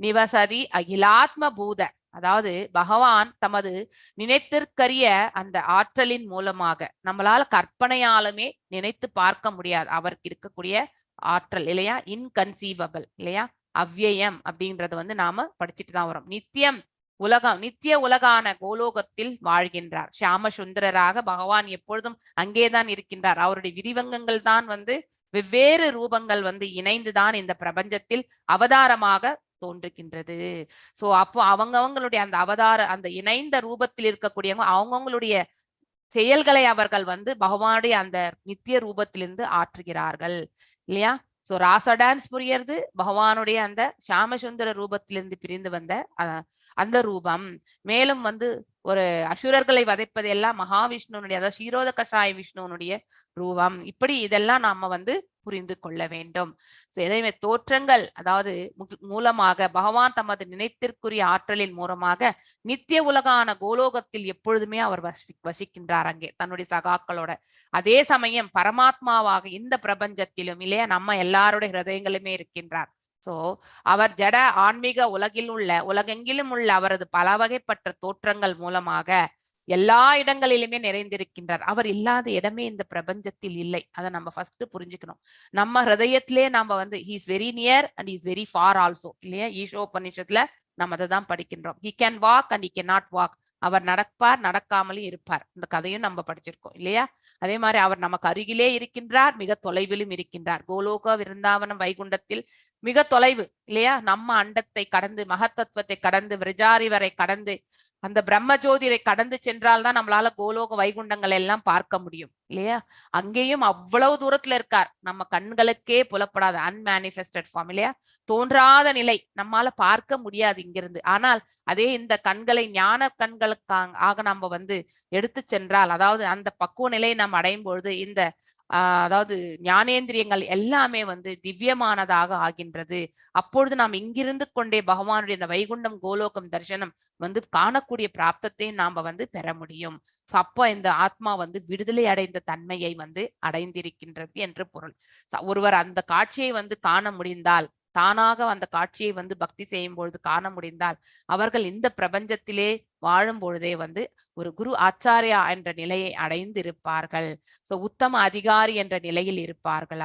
நிவசதி அகிலாத்ம பூத, அதாவது பகவான் தமது நினைத்திற்கரிய அந்த ஆற்றலின் மூலமாக நம்மளால கற்பனையாலுமே நினைத்து பார்க்க முடியாது அவருக்கு இருக்கக்கூடிய ஆற்றல் இல்லையா. இன்கன்சீவபிள் இல்லையா. அவ்யயம் அப்படின்றத வந்து நாம படிச்சுட்டு தான் வரோம். நித்திய உலகான கோலோகத்தில் வாழ்கின்றார். ஷியாம சுந்தரராக பகவான் எப்பொழுதும் அங்கேதான் இருக்கின்றார். அவருடைய விரிவங்கங்கள் தான் வந்து வெவ்வேறு ரூபங்கள் வந்து இணைந்துதான் இந்த பிரபஞ்சத்தில் அவதாரமாக தோன்றுகின்றது. சோ அப்போ அவங்களுடைய அந்த அவதார அந்த இணைந்த ரூபத்தில் இருக்கக்கூடியவங்க அவங்களுடைய செயல்களை அவர்கள் வந்து பகவானுடைய அந்த நித்திய ரூபத்திலிருந்து ஆற்றுகிறார்கள் இல்லையா. சோ ராச டான்ஸ் புரியறது பகவானுடைய அந்த ஷியாமசுந்தர ரூபத்திலிருந்து பிரிந்து வந்த அந்த ரூபம். மேலும் வந்து ஒரு அசுரர்களை வதைப்பது எல்லாம் மகாவிஷ்ணுனுடைய அதாவது ஷீரோத கஷாய விஷ்ணுனுடைய ரூபம். இப்படி இதெல்லாம் நாம வந்து புரிந்து கொள்ள வேண்டும். எனவே தோற்றங்கள் அதாவது மூலமாக பகவான் தமது நினைத்திற்குரிய ஆற்றலின் மூலமாக நித்திய உலகான கோலோகத்தில் எப்பொழுதுமே அவர் வசிக்கின்றார் அங்கே தன்னுடைய சகாக்களோட. அதே சமயம் பரமாத்மாவாக இந்த பிரபஞ்சத்திலும் இல்லையா நம்ம எல்லாருடைய ஹிருதயங்களுமே இருக்கின்றார். சோ அவர் ஜட ஆன்மீக உலகெங்கிலும் உள்ள அவரது பல வகைப்பட்ட தோற்றங்கள் மூலமாக எல்லா இடங்களிலுமே நிறைந்திருக்கின்றார். அவர் இல்லாத இடமே இந்த பிரபஞ்சத்தில் இல்லை. அதை நம்ம ஃபர்ஸ்ட் புரிஞ்சுக்கணும். நம்ம ஹிருதயத்திலே நாம வந்து he is very near and he is very far also இல்லையா? ஈஷோபனிஷத்துல நம்ம அதை தான் படிக்கின்றோம். he can walk and he cannot walk. அவர் நடப்பார், நடக்காமலும் இருப்பார். இந்த கதையும் நம்ம படிச்சிருக்கோம் இல்லையா? அதே மாதிரி அவர் நமக்கு அருகிலே இருக்கின்றார், மிக தொலைவிலும் இருக்கின்றார். கோலோக விருந்தாவனம் வைகுண்டத்தில் மிக தொலைவு இல்லையா? நம்ம அண்டத்தை கடந்து, மகத்தத்துவத்தை கடந்து, விரஜாரி வரை கடந்து, அந்த பிரம்மஜோதியை கடந்து சென்றால் தான் நம்மளால கோலோக வைகுண்டங்கள் எல்லாம் பார்க்க முடியும் இல்லையா? அங்கேயும் அவ்வளவு தூரத்துல இருக்கார். நம்ம கண்களுக்கே புலப்படாத அன்மேனிஃபெஸ்டட் ஃபார்ம் இல்லையா? தோன்றாத நிலை நம்மால பார்க்க முடியாது இங்கிருந்து. ஆனால் அதே இந்த கண்களை ஞான கண்களுக்காக நம்ம வந்து எடுத்து சென்றால், அதாவது அந்த பக்குவ நிலையை நாம் அடையும் பொழுது இந்த அதாவது ஞானேந்திரியங்கள் எல்லாமே வந்து திவ்யமானதாக ஆகின்றது. அப்பொழுது நாம் இங்கிருந்து கொண்டே பகவானுடைய இந்த வைகுண்டம் கோலோகம் தரிசனம் வந்து காணக்கூடிய பிராப்தத்தையும் நாம வந்து பெற முடியும். அப்போ இந்த ஆத்மா வந்து விடுதலை அடைந்த தன்மையை வந்து அடைந்திருக்கின்றது என்று பொருள். ஒருவர் அந்த காட்சியை வந்து காண முடிந்தால், தானாக அந்த காட்சியை வந்து பக்தி செய்யும் பொழுது காண முடிந்தால், அவர்கள் இந்த பிரபஞ்சத்திலே வாழும் பொழுதே வந்து ஒரு குரு ஆச்சாரியா என்ற நிலையை அடைந்து இருப்பார்கள். சோ உத்தம அதிகாரி என்ற நிலையில் இருப்பார்கள்.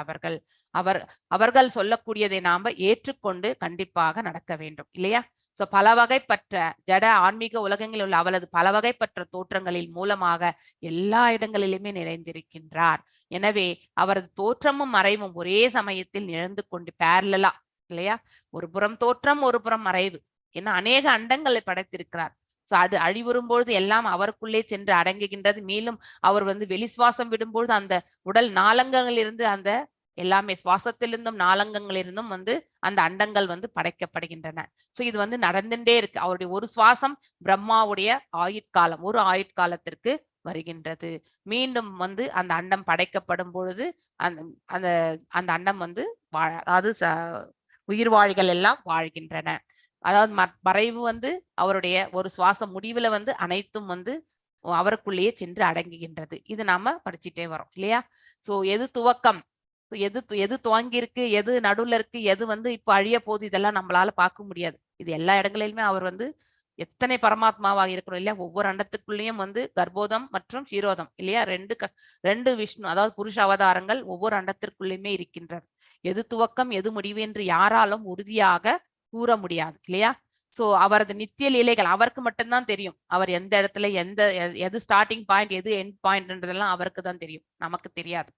அவர்கள் சொல்லக்கூடியதை நாம ஏற்றுக்கொண்டு கண்டிப்பாக நடக்க வேண்டும் இல்லையா? சோ பல வகைப்பட்ட ஜட ஆன்மீக உலகங்களில் உள்ள அவளது பல வகைப்பட்ட தோற்றங்களில் மூலமாக எல்லா இடங்களிலுமே நிறைந்திருக்கின்றார். எனவே அவரது தோற்றமும் மறைவும் ஒரே சமயத்தில் நிகழ்ந்து கொண்டு பேரலா இல்லையா? ஒரு புறம் தோற்றம், ஒரு புறம் மறைவு. ஏன்னா அநேக அண்டங்களை படைத்திருக்கிறார். சோ அது அழிவுறும்பொழுது எல்லாம் அவருக்குள்ளே சென்று அடங்குகின்றது. மேலும் அவர் வந்து வெளி சுவாசம் விடும்பொழுது அந்த உடல் நாளங்களிலிருந்து அந்த எல்லாமே சுவாசத்திலிருந்தும் நாளங்களிலிருந்தும் வந்து அந்த அண்டங்கள் வந்து படைக்கப்படுகின்றன. சோ இது வந்து நடந்துட்டே இருக்கு. அவருடைய ஒரு சுவாசம் பிரம்மாவுடைய ஆயுட்காலம், ஒரு ஆயுட்காலத்திற்கு வருகின்றது. மீண்டும் வந்து அந்த அண்டம் படைக்கப்படும் பொழுது அந்த அந்த அண்டம் வந்து அதாவது உயிர்வாழிகள் எல்லாம் வாழ்கின்றன. அதாவது மறைவு வந்து அவருடைய ஒரு சுவாச முடிவுல வந்து அனைத்தும் வந்து அவருக்குள்ளேயே சென்று அடங்குகின்றது. இது நாம படிச்சுட்டே வரோம் இல்லையா? சோ எது துவக்கம், எது துவங்கி இருக்கு, எது நடுவுல இருக்கு, எது வந்து இப்ப அழிய போகுது, இதெல்லாம் நம்மளால பார்க்க முடியாது. இது எல்லா இடங்களிலுமே அவர் வந்து எத்தனை பரமாத்மாவாக இருக்கணும் இல்லையா? ஒவ்வொரு அண்டத்துக்குள்ளேயும் வந்து கர்ப்போதம் மற்றும் ஷீரோதம் இல்லையா? ரெண்டு விஷ்ணு, அதாவது புருஷ அவதாரங்கள் ஒவ்வொரு அண்டத்திற்குள்ளேயுமே இருக்கின்றார். எது துவக்கம் எது முடிவு என்று யாராலும் உறுதியாக கூற முடியாது இல்லையா? சோ அவரது நித்திய லீலைகள் அவருக்கு மட்டும்தான் தெரியும். அவர் எந்த இடத்துல எது ஸ்டார்டிங் பாயிண்ட், எது எண்ட் பாயிண்ட்ன்றதெல்லாம் அவருக்கு தான் தெரியும், நமக்கு தெரியாது.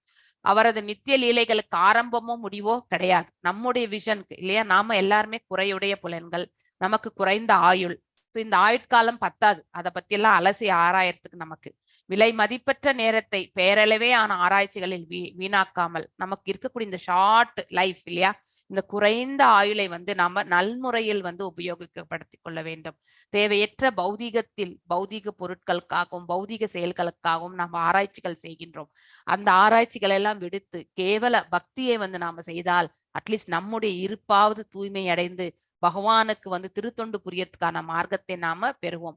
அவரது நித்திய லீலைகளுக்கு ஆரம்பமோ முடிவோ கிடையாது. நம்முடைய விஷனுக்கு இல்லையா? நாம எல்லாருமே குறையுடைய புலன்கள், நமக்கு குறைந்த ஆயுள். இந்த ஆயுட்காலம் பத்தாது. அதை பத்தி எல்லாம் அலசி ஆராயறதுக்கு நமக்கு விலை மதிப்பற்ற நேரத்தை பேரளவே ஆன ஆராய்ச்சிகளில் வீணாக்காமல் நமக்கு இருக்கக்கூடிய இந்த ஷார்ட் லைஃப் இல்லையா? இந்த குறைந்த ஆயுளை வந்து நாம நல்முறையில் வந்து உபயோகப்படுத்திக் கொள்ள வேண்டும். தேவையற்ற பௌதீக பொருட்களுக்காகவும் பௌதீக செயல்களுக்காகவும் நாம் ஆராய்ச்சிகள் செய்கின்றோம். அந்த ஆராய்ச்சிகள் எல்லாம் விடுத்து கேவல பக்தியை வந்து நாம செய்தால் அட்லீஸ்ட் நம்முடைய இருப்பாவது தூய்மை அடைந்து பகவானுக்கு வந்து திருத்தொண்டு புரியறதுக்கான மார்க்கத்தை நாம பெறுவோம்.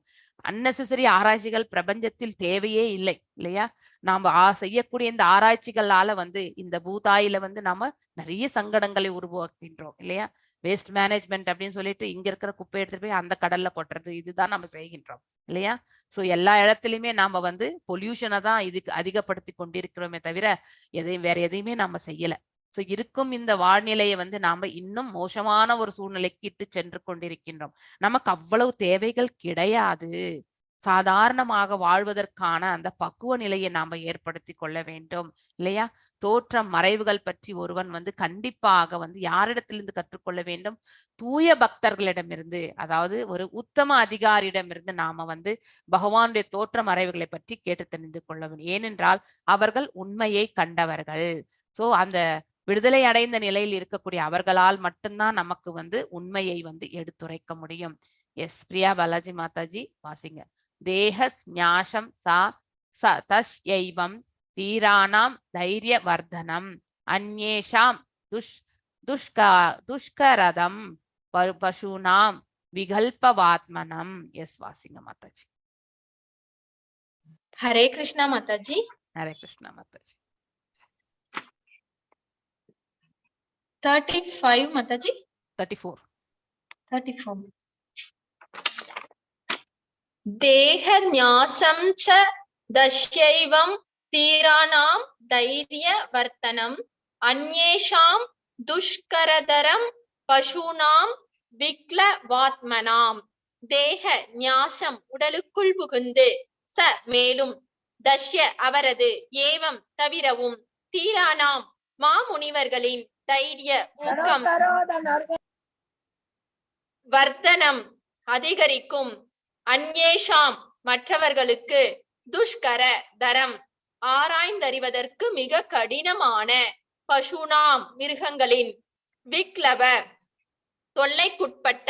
அன்னெசரி ஆராய்ச்சிகள் பிரபஞ்சத்தில் தேவையே இல்லை இல்லையா? நாம செய்யக்கூடிய இந்த ஆராய்ச்சிகளால வந்து இந்த பூதாயில வந்து நாம நிறைய சங்கடங்களை உருவாக்குகின்றோம் இல்லையா? வேஸ்ட் மேனேஜ்மெண்ட் அப்படின்னு சொல்லிட்டு இங்க இருக்கிற குப்பை எடுத்துட்டு போய் அந்த கடல்ல கொட்டுறது, இதுதான் நம்ம செய்கின்றோம் இல்லையா? சோ எல்லா இடத்துலயுமே நாம வந்து பொல்யூஷனை தான் இதுக்கு அதிகப்படுத்தி கொண்டிருக்கிறோமே தவிர வேற எதையுமே நாம செய்யல. சோ இருக்கும் இந்த வாழ்நிலையை வந்து நாம இன்னும் மோசமான ஒரு சூழ்நிலைக்கு இட்டு சென்று கொண்டிருக்கின்றோம். நமக்கு அவ்வளவு தேவைகள் கிடையாது. சாதாரணமாக வாழ்வதற்கான அந்த பக்குவ நிலையை நாம ஏற்படுத்தி கொள்ள வேண்டும் இல்லையா? தோற்றம் மறைவுகள் பற்றி ஒருவன் வந்து கண்டிப்பாக வந்து யாரிடத்திலிருந்து கற்றுக்கொள்ள வேண்டும்? தூய பக்தர்களிடமிருந்து, அதாவது ஒரு உத்தம அதிகாரியிடமிருந்து நாம வந்து பகவானுடைய தோற்ற மறைவுகளை பற்றி கேட்டு தெரிந்து கொள்ள வேண்டும். ஏனென்றால் அவர்கள் உண்மையை கண்டவர்கள். சோ அந்த விடுதலை அடைந்த நிலையில் இருக்கக்கூடிய அவர்களால் மட்டும்தான் நமக்கு வந்து உண்மையை வந்து எடுத்துரைக்க முடியும். எஸ் பிரியா பாலாஜி மாதாஜி வாசிங்க. தேஹ ஞாசம் தஸ்யைவம் வீரானாம் தைரிய வர்தனம் அந்யேஷாம் துஷ்கரதம் பசுனாம் விகல்பவாத்மனம். எஸ் வாசிங்க மாதாஜி. ஹரே கிருஷ்ணா மாதாஜி. ஹரே கிருஷ்ணா மாதாஜி. 35 மாதாஜி. 34. 34. देह न्यासं च दश्यैवं तीराणां धैर्यवर्तनम् अन्येषां दुष्करतरं पशूनां விக்லவாத்மனாம். தேக ஞாசம் உடலுக்குள் புகுந்து, ச மேலும், தஷ்ய அவரது, ஏவம் தவிரவும், தீரானாம் மாமுனிவர்களின் தைரிய ஊக்கம், வர்த்தனம் அதிகரிக்கும், அந்யேஷாம் மற்றவர்களுக்கு, துஷ்கர தரம் ஆராய்ந்தறிவதற்கு மிக கடினமான, பசுனாம் மிருகங்களின், விக்லவ தொல்லைக்குட்பட்ட,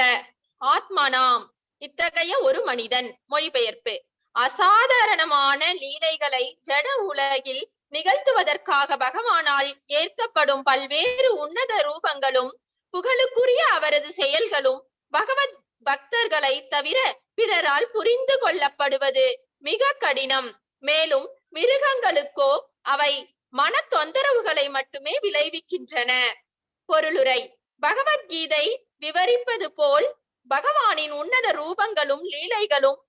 ஆத்மனாம் இத்தகைய ஒரு மனிதன். மொழிபெயர்ப்பு: அசாதாரணமான லீலைகளை ஜட உலகில் நிகழ்த்துவதற்காக பகவானால் ஏற்கப்படும் பல்வேறு உன்னத ரூபங்களும் புகழுக்குரிய அவரது செயல்களும் பகவத் பக்தர்களை தவிர பிறரால் புரிந்து கொள்ளப்படுவது மிக கடினம். மேலும் மிருகங்களுக்கோ அவை மன தொந்தரவுகளை மட்டுமே விளைவிக்கின்றன. பொருளுரை: பகவத்கீதை விவரிப்பது போல் பகவானின் உன்னத ரூபங்களும் லீலைகளும்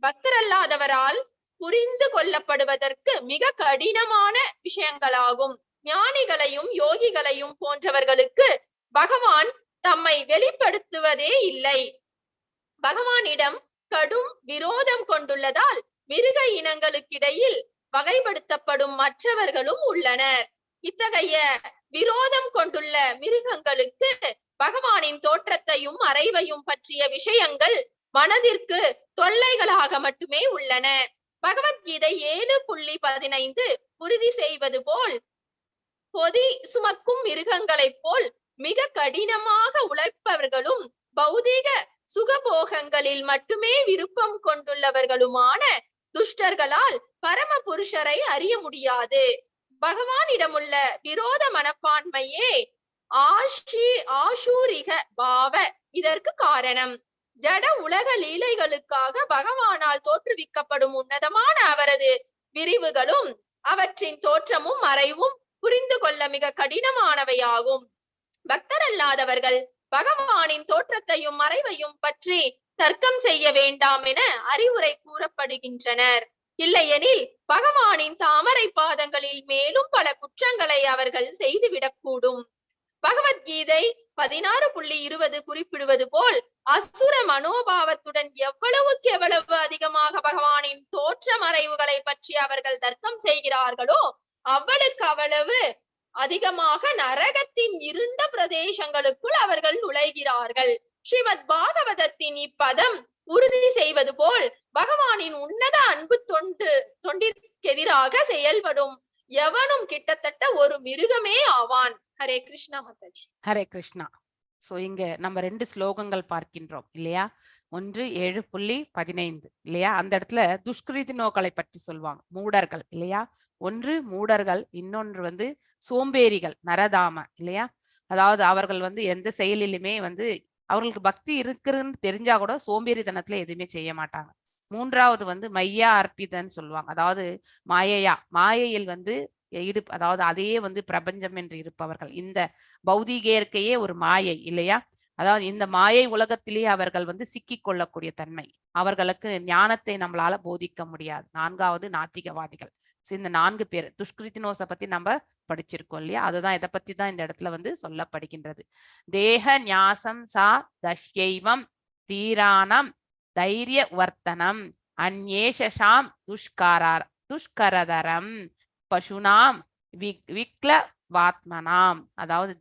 பக்தரல்லாதவரால் புரிந்து கொள்ளப்படுவதற்கு மிக கடினமான விஷயங்களாகும். ஞானிகளையும் யோகிகளையும் போன்றவர்களுக்கு பகவான் தம்மை வெளிப்படுத்துவதே இல்லை. பகவானிடம் கடும் விரோதம் கொண்டுள்ளதால் மிருக இனங்களுக்கிடையில் வகைப்படுத்தப்படும் மற்றவர்களும் உள்ளனர். இத்தகைய விரோதம் கொண்டுள்ள மிருகங்களுக்கு பகவானின் தோற்றத்தையும் மறைவையும் பற்றிய விஷயங்கள் மனதிற்கு தொல்லைகளாக மட்டுமே உள்ளன. பகவத்கீதை 7.15 உறுதி செய்வது போல் பொதி சுமக்கும் மிருகங்களைப் போல் மிக கடினமாக உழைப்பவர்களும் பௌதீக சுகபோகங்களில் மட்டுமே விருப்பம் கொண்டுள்ளவர்களுமான துஷ்டர்களால் பரம புருஷரை அறிய முடியாது. பகவானிடமுள்ள விரோத மனப்பான்மையே ஆசூரிக பாவ இதற்கு காரணம். ஜட உலக லீலைகளுக்காக பகவானால் தோற்றுவிக்கப்படும் உன்னதமான அவரது விரிவுகளும் அவற்றின் தோற்றமும் மறைவும் புரிந்து கொள்ள மிக கடினமானவையாகும். பக்தரல்லாதவர்கள் பகவானின் தோற்றத்தையும் மறைவையும் பற்றி தர்க்கம் செய்ய வேண்டாம் என அறிவுரை கூறப்படுகின்றனர். இல்லையெனில் பகவானின் தாமரை பாதங்களில் மேலும் பல குற்றங்களை அவர்கள் செய்துவிடக்கூடும். பகவத்கீதை 16.20 குறிப்பிடுவது போல் அசுர மனோபாவத்துடன் எவ்வளவுக்கு எவ்வளவு அதிகமாக பகவானின் தோற்ற மறைவுகளை பற்றி அவர்கள் தர்க்கம் செய்கிறார்களோ அவ்வளவுக்கு அவ்வளவு அதிகமாக நரகத்தின் இருண்ட பிரதேசங்களுக்குள் அவர்கள் நுழைகிறார்கள். ஸ்ரீமத் பாகவதத்தின் இப்பதம் உறுதி செய்வது போல் பகவானின் உன்னத அன்பு தொண்டிற்கெதிராக செயல்படும் எவனும் கிட்டத்தட்ட ஒரு மிருகமே ஆவான். ஹரே கிருஷ்ணா மாதாஜி. ஹரே கிருஷ்ணா. சோ இங்க நம்ம 2 ஸ்லோகங்கள் பார்க்கின்றோம் இல்லையா? ஒன்று 7.15 இல்லையா? அந்த இடத்துல துஷ்கிருதினோக்களை பற்றி சொல்லுவாங்க, மூடர்கள் இல்லையா? ஒன்று மூடர்கள், இன்னொன்று சோம்பேறிகள், நரதாம இல்லையா? அதாவது அவர்கள் எந்த செயலிலுமே அவர்களுக்கு பக்தி இருக்குன்னு தெரிஞ்சா கூட சோம்பேறித்தனத்துல எதுவுமே செய்ய மாட்டாங்க. மூன்றாவது மையா அர்ப்பிதன்னு சொல்லுவாங்க. அதாவது மாயையில் அதாவது அதையே பிரபஞ்சம் என்று இருப்பவர்கள். இந்த பௌதீக இயற்கையே ஒரு மாயை இல்லையா? அதாவது இந்த மாயை உலகத்திலேயே அவர்கள் சிக்கிக் கொள்ளக்கூடிய தன்மை. அவர்களுக்கு ஞானத்தை நம்மளால போதிக்க முடியாது. 4வது நாத்திகவாதிகள். இந்த 4 பேர் துஷ்கிருத்தினோஸை பத்தி நம்ம படிச்சிருக்கோம் இல்லையா? அதுதான் இதை பத்தி தான் இந்த இடத்துல சொல்லப்படுகின்றது. தேக ஞாசம் சா தஷ்யைவம் தீரானம் தைரிய வர்த்தனம் அந்யேஷாம் துஷ்கரதரம் பசுனாம் விக்லவாத்மனாம். அதாவது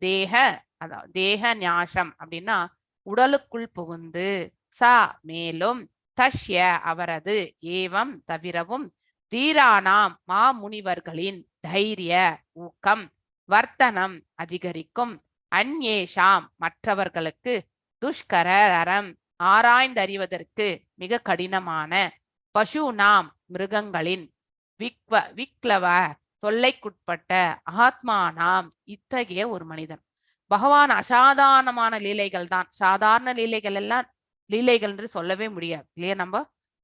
தேக ஞாசம் அப்படின்னா உடலுக்குள் புகுந்து, சா மேலும், தஷ்ய அவரது, ஏவம் தவிரவும், தீரானாம் மாமுனிவர்களின் தைரிய ஊக்கம், வர்த்தனம் அதிகரிக்கும், அந்யேஷாம் மற்றவர்களுக்கு, துஷ்கரம் ஆராய்ந்தறிவதற்கு மிக கடினமான, பசுனாம் மிருகங்களின், விக்லவ தொல்லைக்குட்பட்ட, ஆத்மானாம் இத்தகைய ஒரு மனிதன். பகவான் அசாதாரணமான லீலைகள் தான். சாதாரண லீலைகள் எல்லாம் லீலைகள் என்று சொல்லவே முடியாது இல்லையா? நம்ம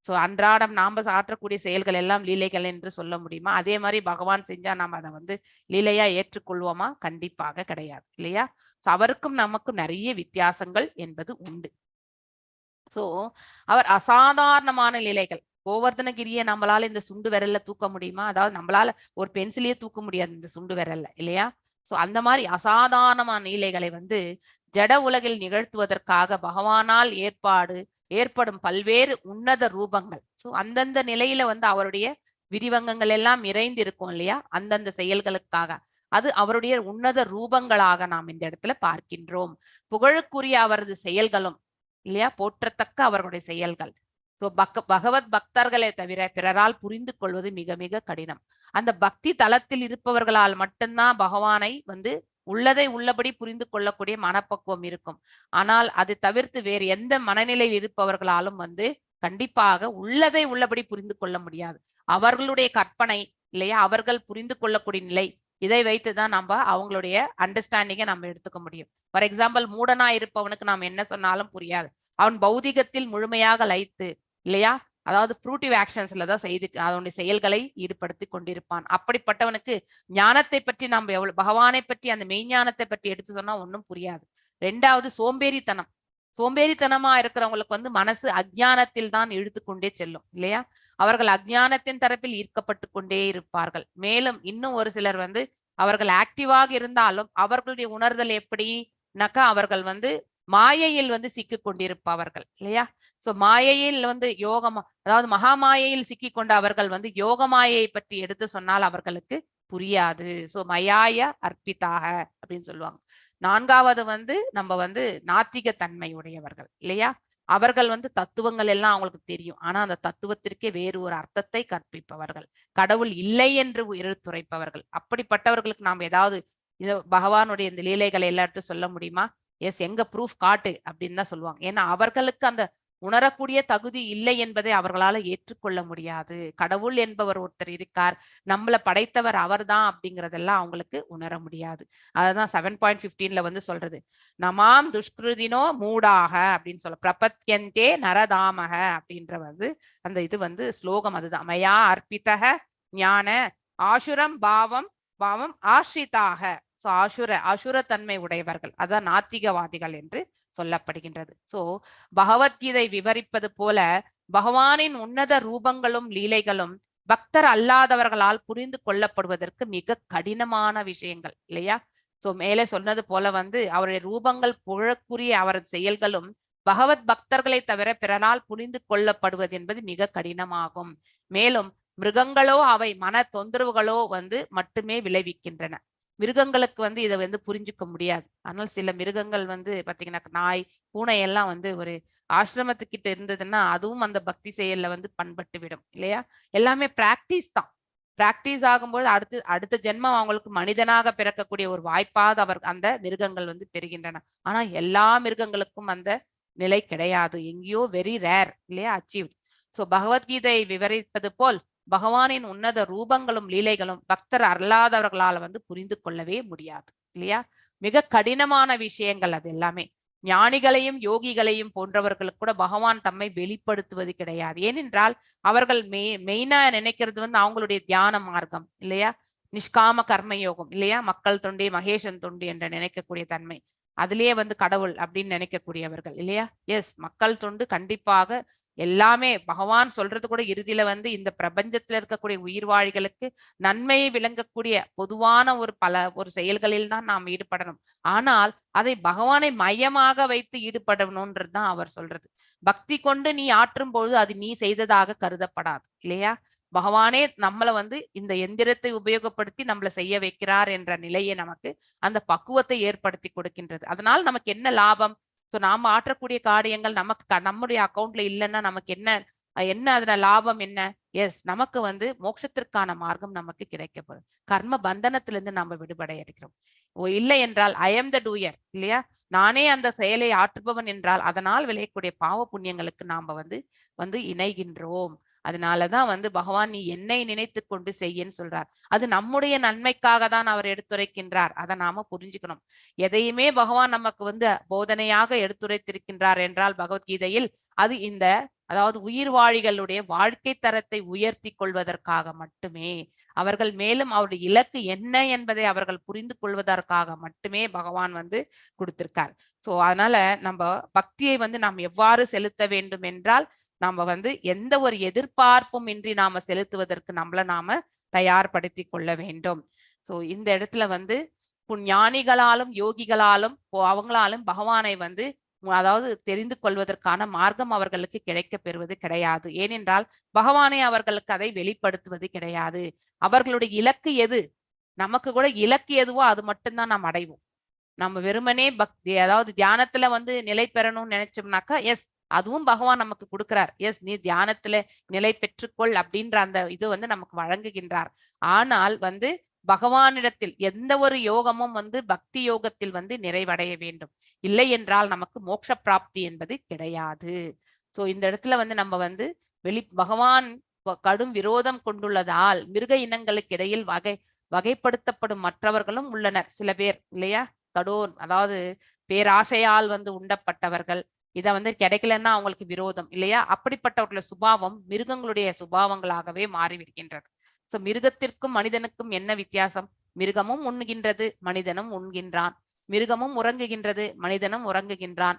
சோ அன்றாடம் நாம ஆற்றக்கூடிய செயல்கள் எல்லாம் லீலைகள் என்று சொல்ல முடியுமா? அதே மாதிரி பகவான் செஞ்சா நாம அதை வந்து லீலையா ஏற்றுக்கொள்வோமா? கண்டிப்பாக கிடையாது இல்லையா? அவருக்கும் நமக்கும் நிறைய வித்தியாசங்கள் என்பது உண்டு. சோ அவர் அசாதாரணமான லீலைகள். கோவர்தனகிரியை நம்மளால இந்த சுண்டு விரல்ல தூக்க முடியுமா? அதாவது நம்மளால ஒரு பென்சிலையே தூக்க முடியாது இந்த சுண்டு விரல்ல இல்லையா? சோ அந்த மாதிரி அசாதாரணமான லீலைகளை வந்து ஜட உலகில் நிகழ்த்துவதற்காக பகவானால் ஏற்படும் பல்வேறு உன்னத ரூபங்கள். சோ அந்தந்த நிலையில வந்து அவருடைய விரிவங்கங்கள் எல்லாம் நிறைந்து இருக்கும் இல்லையா? அந்தந்த செயல்களுக்காக அது அவருடைய உன்னத ரூபங்களாக நாம் இந்த இடத்துல பார்க்கின்றோம். புகழுக்குரிய அவரது செயல்களும் இல்லையா, போற்றத்தக்க அவர்களுடைய செயல்கள். பகவத் பக்தர்களை தவிர பிறரால் புரிந்து கொள்வது மிக மிக கடினம். அந்த பக்தி தளத்தில் இருப்பவர்களால் மட்டும்தான் பகவானை வந்து உள்ளதை உள்ளபடி புரிந்து கொள்ளக்கூடிய மனப்பக்குவம் இருக்கும். ஆனால் அதை தவிர்த்து வேறு எந்த மனநிலையில் இருப்பவர்களாலும் வந்து கண்டிப்பாக உள்ளதை உள்ளபடி புரிந்து கொள்ள முடியாது. அவர்களுடைய கற்பனை இல்லையா, அவர்கள் புரிந்து கொள்ளக்கூடிய நிலை, இதை வைத்துதான் நம்ம அவங்களுடைய அண்டர்ஸ்டாண்டிங்கை நம்ம எடுத்துக்க முடியும். ஃபார் எக்ஸாம்பிள், மூடனா இருப்பவனுக்கு நாம் என்ன சொன்னாலும் புரியாது. அவன் பௌதிகத்தில் முழுமையாக லயித்து இல்லையா, அதாவது ஃப்ரூட்டிவ் ஆக்ஷன்ஸ்ல தான் செய்து அதனுடைய செயல்களை ஈடுபடுத்தி கொண்டிருப்பான். அப்படிப்பட்டவனுக்கு ஞானத்தை பற்றி நம்ம எவ்வளவு, பகவானை பற்றி அந்த மெய்ஞானத்தை பற்றி எடுத்து சொன்னா ஒன்றும் புரியாது. ரெண்டாவது சோம்பேறித்தனமா இருக்கிறவங்களுக்கு வந்து மனசு அஜ்ஞானத்தில் தான் இழுத்து கொண்டே செல்லும் இல்லையா? அவர்கள் அஜ்ஞானத்தின் தரப்பில் ஈர்க்கப்பட்டு கொண்டே இருப்பார்கள். மேலும் இன்னும் ஒரு சிலர் வந்து அவர்கள் ஆக்டிவாக இருந்தாலும் அவர்களுடைய உணர்தல் எப்படினாக்கா அவர்கள் வந்து மாயையில் வந்து சிக்கி கொண்டிருப்பவர்கள் இல்லையா? சோ மாயையில் வந்து அதாவது மகாமாயையில் சிக்கி கொண்ட அவர்கள் வந்து யோக மாயையை பற்றி எடுத்து சொன்னால் அவர்களுக்கு புரியாது. சோ மயாய அர்ப்பிதாக அப்படின்னு சொல்லுவாங்க. நான்காவது வந்து நம்ம வந்து நாத்திக தன்மை உடையவர்கள் இல்லையா? அவர்கள் வந்து தத்துவங்கள் எல்லாம் அவங்களுக்கு தெரியும், ஆனா அந்த தத்துவத்திற்கே வேறு ஒரு அர்த்தத்தை கற்பிப்பவர்கள், கடவுள் இல்லை என்று எடுத்துரைப்பவர்கள். அப்படிப்பட்டவர்களுக்கு நாம் ஏதாவது பகவானுடைய இந்த லீலைகளை எல்லாம் எடுத்து சொல்ல முடியுமா? எஸ், எங்க ப்ரூஃப் காட்டு அப்படின்னு தான் சொல்லுவாங்க. ஏன்னா அவர்களுக்கு அந்த உணரக்கூடிய தகுதி இல்லை என்பதை அவர்களால ஏற்றுக்கொள்ள முடியாது. கடவுள் என்பவர் ஒருத்தர் இருக்கார், நம்மளை படைத்தவர் அவர் தான் அப்படிங்கறதெல்லாம் அவங்களுக்கு உணர முடியாது. அதுதான் 7.15 வந்து சொல்றது, நமாம் துஷ்கிருதினோ மூடாக அப்படின்னு சொல்ல, பிரபத்யந்தே நரதாமக அப்படின்ற வந்து அந்த இது வந்து ஸ்லோகம் அதுதான். மயா அர்ப்பிதக ஞான ஆசுரம் பாவம் ஆஸ்ரிதாக. சோ அசுரத்தன்மை உடையவர்கள், அதான் நாத்திகவாதிகள் என்று சொல்லப்படுகின்றது. சோ பகவத்கீதை விவரிப்பது போல பகவானின் உன்னத ரூபங்களும் லீலைகளும் பக்தர் அல்லாதவர்களால் புரிந்து கொள்ளப்படுவதற்கு மிக கடினமான விஷயங்கள் இல்லையா? சோ மேலே சொன்னது போல வந்து அவருடைய ரூபங்கள் புகழக்குரிய அவரது செயல்களும் பகவத் பக்தர்களை தவிர பிறரால் புரிந்து கொள்ளப்படுவது என்பது மிக கடினமாகும். மேலும் மிருகங்களோ அவை மன தொந்தரவுகளோ வந்து மட்டுமே விளைவிக்கின்றன. மிருகங்களுக்கு வந்து இதை வந்து புரிஞ்சுக்க முடியாது. ஆனால் சில மிருகங்கள் வந்து பாத்தீங்கன்னா நாய், பூனை எல்லாம் வந்து ஒரு ஆசிரமத்துக்கிட்ட இருந்ததுன்னா அதுவும் அந்த பக்தி செயல்ல வந்து பண்பட்டு விடும் இல்லையா? எல்லாமே பிராக்டிஸ் தான். பிராக்டிஸ் ஆகும்போது அடுத்த ஜென்மம் அவங்களுக்கு மனிதனாக பிறக்கக்கூடிய ஒரு வாய்ப்பாக அந்த மிருகங்கள் வந்து பெறுகின்றன. ஆனா எல்லா மிருகங்களுக்கும் அந்த நிலை கிடையாது, எங்கேயோ வெரி ரேர் இல்லையா அச்சீவ். சோ பகவத்கீதை விவரிப்பது போல் பகவானின் உன்னத ரூபங்களும் லீலைகளும் பக்தர் அல்லாதவர்களால் வந்து புரிந்து கொள்ளவே முடியாது இல்லையா? மிக கடினமான விஷயங்கள் அது எல்லாமே. ஞானிகளையும் யோகிகளையும் போன்றவர்களுக்கு கூட பகவான் தம்மை வெளிப்படுத்துவது கிடையாது. ஏனென்றால் அவர்கள் மெயினா நினைக்கிறது வந்து அவங்களுடைய தியான மார்க்கம் இல்லையா, நிஷ்காம கர்ம யோகம் இல்லையா, மக்கள் தொண்டு மகேஷன் தொண்டு என்று நினைக்கக்கூடிய தன்மை, அதுலயே வந்து கடவுள் அப்படின்னு நினைக்கக்கூடியவர்கள் இல்லையா? எஸ், மக்கள் தொண்டு கண்டிப்பாக எல்லாமே பகவான் சொல்றது கூட இறுதியில வந்து இந்த பிரபஞ்சத்துல இருக்கக்கூடிய உயிர்வாழிகளுக்கு நன்மையை விளங்கக்கூடிய பொதுவான ஒரு செயல்களில் தான் நாம் ஈடுபடணும். ஆனால் அதை பகவானை மையமாக வைத்து ஈடுபடணும்ன்றதுதான் அவர் சொல்றது. பக்தி கொண்டு நீ ஆற்றும் பொழுது அது நீ செய்ததாக கருதப்படாது இல்லையா? பகவானே நம்மளை வந்து இந்த எந்திரத்தை உபயோகப்படுத்தி நம்மளை செய்ய வைக்கிறார் என்ற நிலையை நமக்கு அந்த பக்குவத்தை ஏற்படுத்தி கொடுக்கின்றது. அதனால் நமக்கு என்ன லாபம்? சோ நாம ஆற்றக்கூடிய காரியங்கள் நமக்கு நம்முடைய அக்கௌண்ட்ல இல்லைன்னா நமக்கு என்ன அதன லாபம் என்ன? எஸ், நமக்கு வந்து மோட்சத்திற்கான மார்க்கம் நமக்கு கிடைக்கப்படும். கர்ம பந்தனத்திலிருந்து நம்ம விடுபட இருக்கிறோம். இல்லை என்றால் ஐ எம் த டூயர் இல்லையா, நானே அந்த செயலை ஆற்றுபவன் என்றால் அதனால் விளையக்கூடிய பாவ புண்ணியங்களுக்கு நாம வந்து இணைகின்றோம். அதனாலதான் வந்து பகவான் நீ என்னை நினைத்து கொண்டு செய்யன்னு சொல்றார். அது நம்முடைய நன்மைக்காக தான் அவர் எடுத்துரைக்கின்றார். அதை நாம புரிஞ்சுக்கணும். எதையுமே பகவான் நமக்கு வந்து போதனையாக எடுத்துரைத்திருக்கின்றார் என்றால் பகவத்கீதையில் அது இந்த அதாவது உயிர்வாழிகளுடைய வாழ்க்கை தரத்தை உயர்த்தி கொள்வதற்காக மட்டுமே, அவர்கள் மேலும் அவருடைய இலக்கு என்ன என்பதை அவர்கள் புரிந்து கொள்வதற்காக மட்டுமே பகவான் வந்து கொடுத்திருக்கார். சோ அதனால நம்ம பக்தியை வந்து நாம் எவ்வாறு செலுத்த வேண்டும் என்றால், நாம வந்து எந்த ஒரு எதிர்பார்ப்பும் இன்றி நாம செலுத்துவதற்கு நம்மள நாம தயார்படுத்தி கொள்ள வேண்டும். சோ இந்த இடத்துல வந்து ஞானிகளாலும் யோகிகளாலும் அவங்களாலும் பகவானை வந்து அதாவது தெரிந்து கொள்வதற்கான மார்க்கம் அவர்களுக்கு கிடைக்க பெறுவது கிடையாது. ஏனென்றால் பகவானை அவர்களுக்கு அதை வெளிப்படுத்துவது கிடையாது. அவர்களுடைய இலக்கு எது, நமக்கு கூட இலக்கு எதுவோ அது மட்டும்தான் நாம் அடைவோம். நம்ம வெறுமனே பக்தி அதாவது தியானத்துல வந்து நிலை பெறணும்னு நினைச்சோம்னாக்கா எஸ் அதுவும் பகவான் நமக்கு கொடுக்கிறார். எஸ் நீ தியானத்துல நிலை பெற்றுக்கொள் அப்படின்ற அந்த இது வந்து நமக்கு வழங்குகின்றார். ஆனால் வந்து பகவானிடத்தில் எந்த ஒரு யோகமும் வந்து பக்தி யோகத்தில் வந்து நிறைவடைய வேண்டும். இல்லை என்றால் நமக்கு மோட்ச பிராப்தி என்பது கிடையாது. சோ இந்த இடத்துல வந்து நம்ம வந்து பகவான் கடும் விரோதம் கொண்டுள்ளதால் மிருக இனங்களுக்கு இடையில் வகைப்படுத்தப்படும் மற்றவர்களும் உள்ளனர் சில பேர் இல்லையா. அதாவது பேராசையால் வந்து உண்டப்பட்டவர்கள், இதை வந்து கிடைக்கலன்னா அவங்களுக்கு விரோதம் இல்லையா. அப்படிப்பட்டவர்களுடைய சுபாவம் மிருகங்களுடைய சுபாவங்களாகவே மாறிவிடுகின்றது. சோ மிருகத்திற்கும் மனிதனுக்கும் என்ன வித்தியாசம்? மிருகமும் உண்கின்றது, மனிதனும் உண்கின்றான். மிருகமும் உறங்குகின்றது, மனிதனும் உறங்குகின்றான்.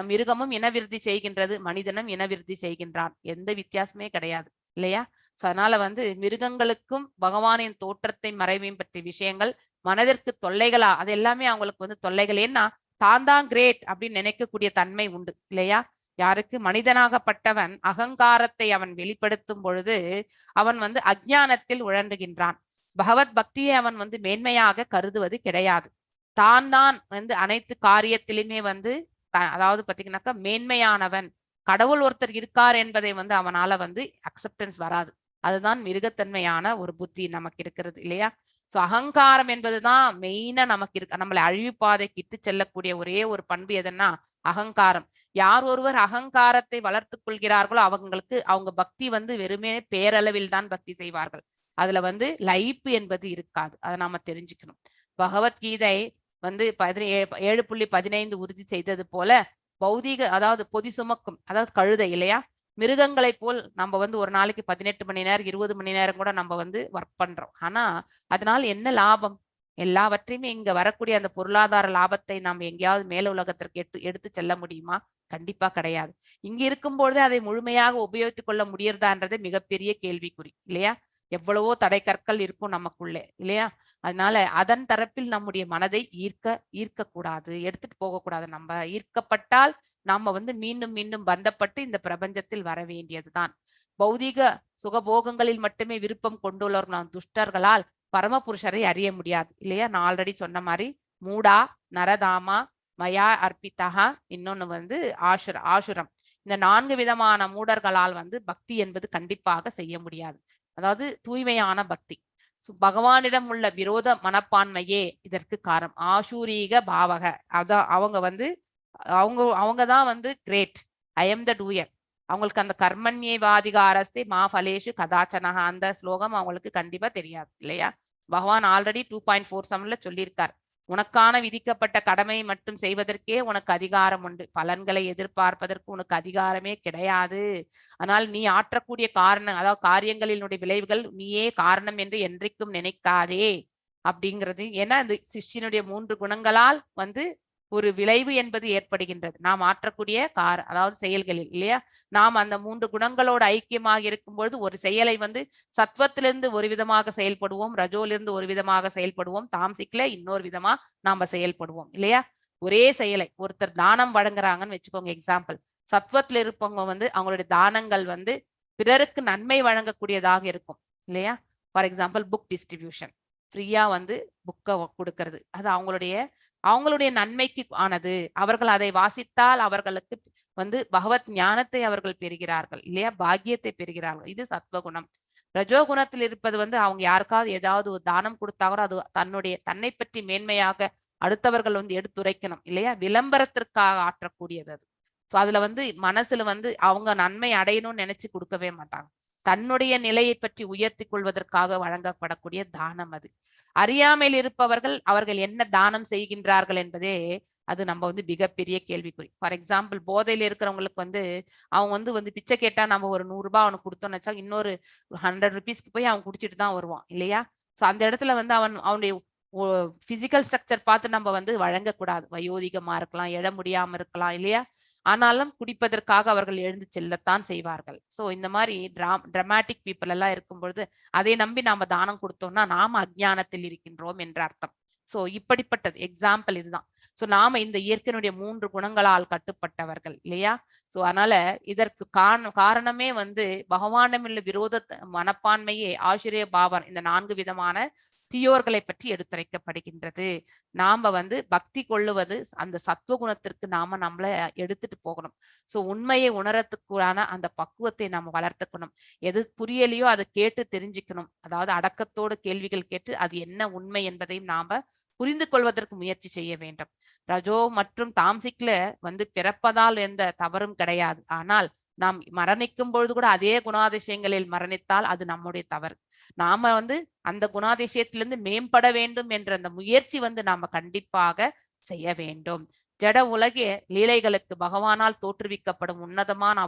மிருகமும் இனவிருத்தி செய்கின்றது, மனிதனும் இனவிருத்தி செய்கின்றான். எந்த வித்தியாசமே கிடையாது இல்லையா. சோ அதனால வந்து மிருகங்களுக்கும் பகவானின் தோற்றத்தை மறைவையும் பற்றிய விஷயங்கள் மனதிற்கு தொல்லைகளா, அது எல்லாமே அவங்களுக்கு வந்து தொல்லைகள். ஏன்னா தான் கிரேட் அப்படின்னு நினைக்கக்கூடிய தன்மை உண்டு இல்லையா. யாருக்கு? மனிதனாகப்பட்டவன் அகங்காரத்தை அவன் வெளிப்படுத்தும் பொழுது அவன் வந்து அஞ்ஞானத்தில் உழண்டுகின்றான். பகவத் பக்தியை அவன் வந்து மேன்மையாக கருதுவது கிடையாது. தான் வந்து அனைத்து காரியத்திலுமே வந்து அதாவது பாத்தீங்கன்னாக்கா மேன்மையானவன், கடவுள் ஒருத்தர் இருக்கார் என்பதை வந்து அவனால வந்து அக்செப்டன்ஸ் வராது. அதுதான் மிருகத்தன்மையான ஒரு புத்தி நமக்கு இருக்கிறது இல்லையா. சோ அகங்காரம் என்பதுதான் மெயினா நமக்கு இருக்கு. நம்மளை அழிவு பாதைக்கு இட்டு செல்லக்கூடிய ஒரே ஒரு பண்பு எதுன்னா அகங்காரம். யார் ஒருவர் அகங்காரத்தை வளர்த்து கொள்கிறார்களோ அவங்களுக்கு அவங்க பக்தி வந்து வெறுமே பேரளவில் தான் பக்தி செய்வார்கள். அதுல வந்து லைஃப் என்பது இருக்காது. அதை நாம தெரிஞ்சுக்கணும். பகவத்கீதை வந்து 7.15 உறுதி செய்தது போல பௌதிக அதாவது பொதி சுமக்கும் அதாவது கழுதை இல்லையா, மிருகங்களை போல் நம்ம வந்து ஒரு நாளைக்கு 18 மணி நேரம் 20 மணி நேரம் கூட நம்ம வந்து ஒர்க் பண்றோம். ஆனா அதனால என்ன லாபம்? எல்லாவற்றையுமே இங்க வரக்கூடிய அந்த பொருளாதார லாபத்தை நாம் எங்கேயாவது மேல உலகத்திற்கு எடுத்து செல்ல முடியுமா? கண்டிப்பா கிடையாது. இங்க இருக்கும்பொழுதே அதை முழுமையாக உபயோகித்துக் கொள்ள முடியறதான்றது மிகப்பெரிய கேள்விக்குறி இல்லையா. எவ்வளவோ தடை கற்கள் இருக்கும் நமக்குள்ளே இல்லையா. அதனால அதன் தரப்பில் நம்முடைய மனதை ஈர்க்க கூடாது, எடுத்துட்டு போகக்கூடாது. நம்ம ஈர்க்கப்பட்டால் நாம வந்து மீண்டும் மீண்டும் பந்தப்பட்டு இந்த பிரபஞ்சத்தில் வர வேண்டியதுதான். பௌதிக சுகபோகங்களில் மட்டுமே விருப்பம் கொண்டுள்ளவர் நாம் துஷ்டர்களால் பரமபுருஷரை அறிய முடியாது இல்லையா. நான் ஆல்ரெடி சொன்ன மாதிரி மூடா, நரதாமா, மயா அர்ப்பிதா, இன்னொன்னு வந்து ஆசுரம். இந்த 4 விதமான மூடர்களால் வந்து பக்தி என்பது கண்டிப்பாக செய்ய முடியாது. அதாவது தூய்மையான பக்தி. பகவானிடம் உள்ள விரோத மனப்பான்மையே இதற்கு காரணம். ஆசூரீக பாவக, அதான் அவங்க வந்து அவங்கதான் வந்து great, I am the doer. அவங்களுக்கு அந்த கர்மண்யேவாதிகாரஸ்தே மா ஃபலேஷு கதாச்சனஹா அந்த ஸ்லோகம் அவங்களுக்கு கண்டிப்பா தெரியாது இல்லையா. பகவான் ஆல்ரெடி 2.47 சொல்லியிருக்கார், உனக்கான விதிக்கப்பட்ட கடமை மட்டும் செய்வதற்கே உனக்கு அதிகாரம் உண்டு, பலன்களை எதிர்பார்ப்பதற்கு உனக்கு அதிகாரமே கிடையாது. ஆனால் நீ ஆற்றக்கூடிய அதாவது காரியங்களினுடைய விளைவுகள் நீயே காரணம் என்று என்றைக்கும் நினைக்காதே அப்படிங்கிறது. ஏன்னா இந்த சிஷ்யனுடைய 3 குணங்களால் வந்து ஒரு விளைவு என்பது ஏற்படுகின்றது. நாம் ஆற்றக்கூடிய அதாவது செயல்களில் இல்லையா. நாம் அந்த 3 குணங்களோடு ஐக்கியமாக இருக்கும்பொழுது ஒரு செயலை வந்து சத்வத்திலிருந்து ஒரு விதமாக செயல்படுவோம், ரஜோலிருந்து ஒரு விதமாக செயல்படுவோம், தாம்சிக்ல இன்னொரு விதமா நாம செயல்படுவோம் இல்லையா. ஒரே செயலை ஒருத்தர் தானம் வழங்குறாங்கன்னு வச்சுக்கோங்க எக்ஸாம்பிள். சத்வத்துல இருப்பவங்க வந்து அவங்களுடைய தானங்கள் வந்து பிறருக்கு நன்மை வழங்கக்கூடியதாக இருக்கும் இல்லையா. ஃபார் எக்ஸாம்பிள் புக் டிஸ்ட்ரிபியூஷன், ஃப்ரீயா வந்து புக்கை கொடுக்கறது, அது அவங்களுடைய நன்மைக்கு ஆனது. அவர்கள் அதை வாசித்தால் அவர்களுக்கு வந்து பகவத் ஞானத்தை அவர்கள் பெறுகிறார்கள் இல்லையா, பாக்கியத்தை பெறுகிறார்கள். இது சத்வகுணம். ரஜோகுணத்தில் இருப்பது வந்து அவங்க யாருக்காவது ஏதாவது ஒரு தானம் கொடுத்தாங்களோ அது தன்னை பற்றி மேன்மையாக அடுத்தவர்கள் வந்து எடுத்துரைக்கணும் இல்லையா, விளம்பரத்திற்காக ஆற்றக்கூடியது அது. ஸோ அதுல வந்து மனசுல வந்து அவங்க நன்மை அடையணும்னு நினைச்சு கொடுக்கவே மாட்டாங்க. தன்னுடைய நிலையை பற்றி உயர்த்தி கொள்வதற்காக வழங்கப்படக்கூடிய தானம் அது. அறியாமையில் இருப்பவர்கள் அவர்கள் என்ன தானம் செய்கின்றார்கள் என்பதே அது நம்ம வந்து மிகப்பெரிய கேள்விக்குறி. ஃபார் எக்ஸாம்பிள், போதையில இருக்கிறவங்களுக்கு வந்து அவங்க வந்து பிச்சை கேட்டா நம்ம ஒரு 100 ரூபாய் அவனுக்கு கொடுத்தோம்னு வச்சா இன்னொரு 100 ருபீஸ்க்கு போய் அவன் குடிச்சிட்டு தான் வருவான் இல்லையா? சோ அந்த இடத்துல வந்து அவனுடைய பிசிக்கல் ஸ்ட்ரக்சர் பார்த்து நம்ம வந்து வழங்கக்கூடாது. வயோதிகமா இருக்கலாம், எழ முடியாம இருக்கலாம் இல்லையா? ஆனாலும் குடிப்பதற்காக அவர்கள் எழுந்து செல்லத்தான் செய்வார்கள். சோ இந்த மாதிரி டிராமாட்டிக் பீப்புள் எல்லாம் இருக்கும் பொழுது அதை நம்பி நாம தானம் கொடுத்தோம்னா நாம அஞ்ஞானத்தில் இருக்கின்றோம் என்ற அர்த்தம். சோ இப்படிப்பட்டது எக்ஸாம்பிள் இதுதான். சோ நாம இந்த இயற்கையினுடைய 3 குணங்களால் கட்டுப்பட்டவர்கள் இல்லையா? சோ அதனால இதற்கு காரணமே வந்து பகவானிடமுள்ள விரோத மனப்பான்மையே ஆசிரிய பாவம் இந்த 4 விதமான தீயோர்களை பற்றி எடுத்துரைக்கப்படுகின்றது. நாம வந்து பக்தி கொள்ளுவது அந்த சத்துவகுணத்திற்கு நாம நம்மள எடுத்துட்டு போகணும். சோ உண்மையை உணரத்துக்கான அந்த பக்குவத்தை நாம வளர்த்துக்கணும். எது புரியலையோ அதை கேட்டு தெரிஞ்சுக்கணும். அதாவது அடக்கத்தோடு கேள்விகள் கேட்டு அது என்ன உண்மை என்பதையும் நாம புரிந்து கொள்வதற்கு முயற்சி செய்ய வேண்டும். ரஜோ மற்றும் தாம்சிக்ல வந்து பிறப்பதால் எந்த தவறும் கிடையாது. ஆனால் நாம் மரணிக்கும் பொழுது கூட அதே குணாதிசயங்களில் மரணித்தால் அது நம்முடைய தவறு. நாம வந்து அந்த குணாதிசயத்திலிருந்து மேம்பட வேண்டும் என்ற அந்த முயற்சி வந்து நாம கண்டிப்பாக செய்ய வேண்டும். ஜட உலகிய லீலைகளுக்கு பகவானால் தோற்றுவிக்கப்படும் உன்னதமான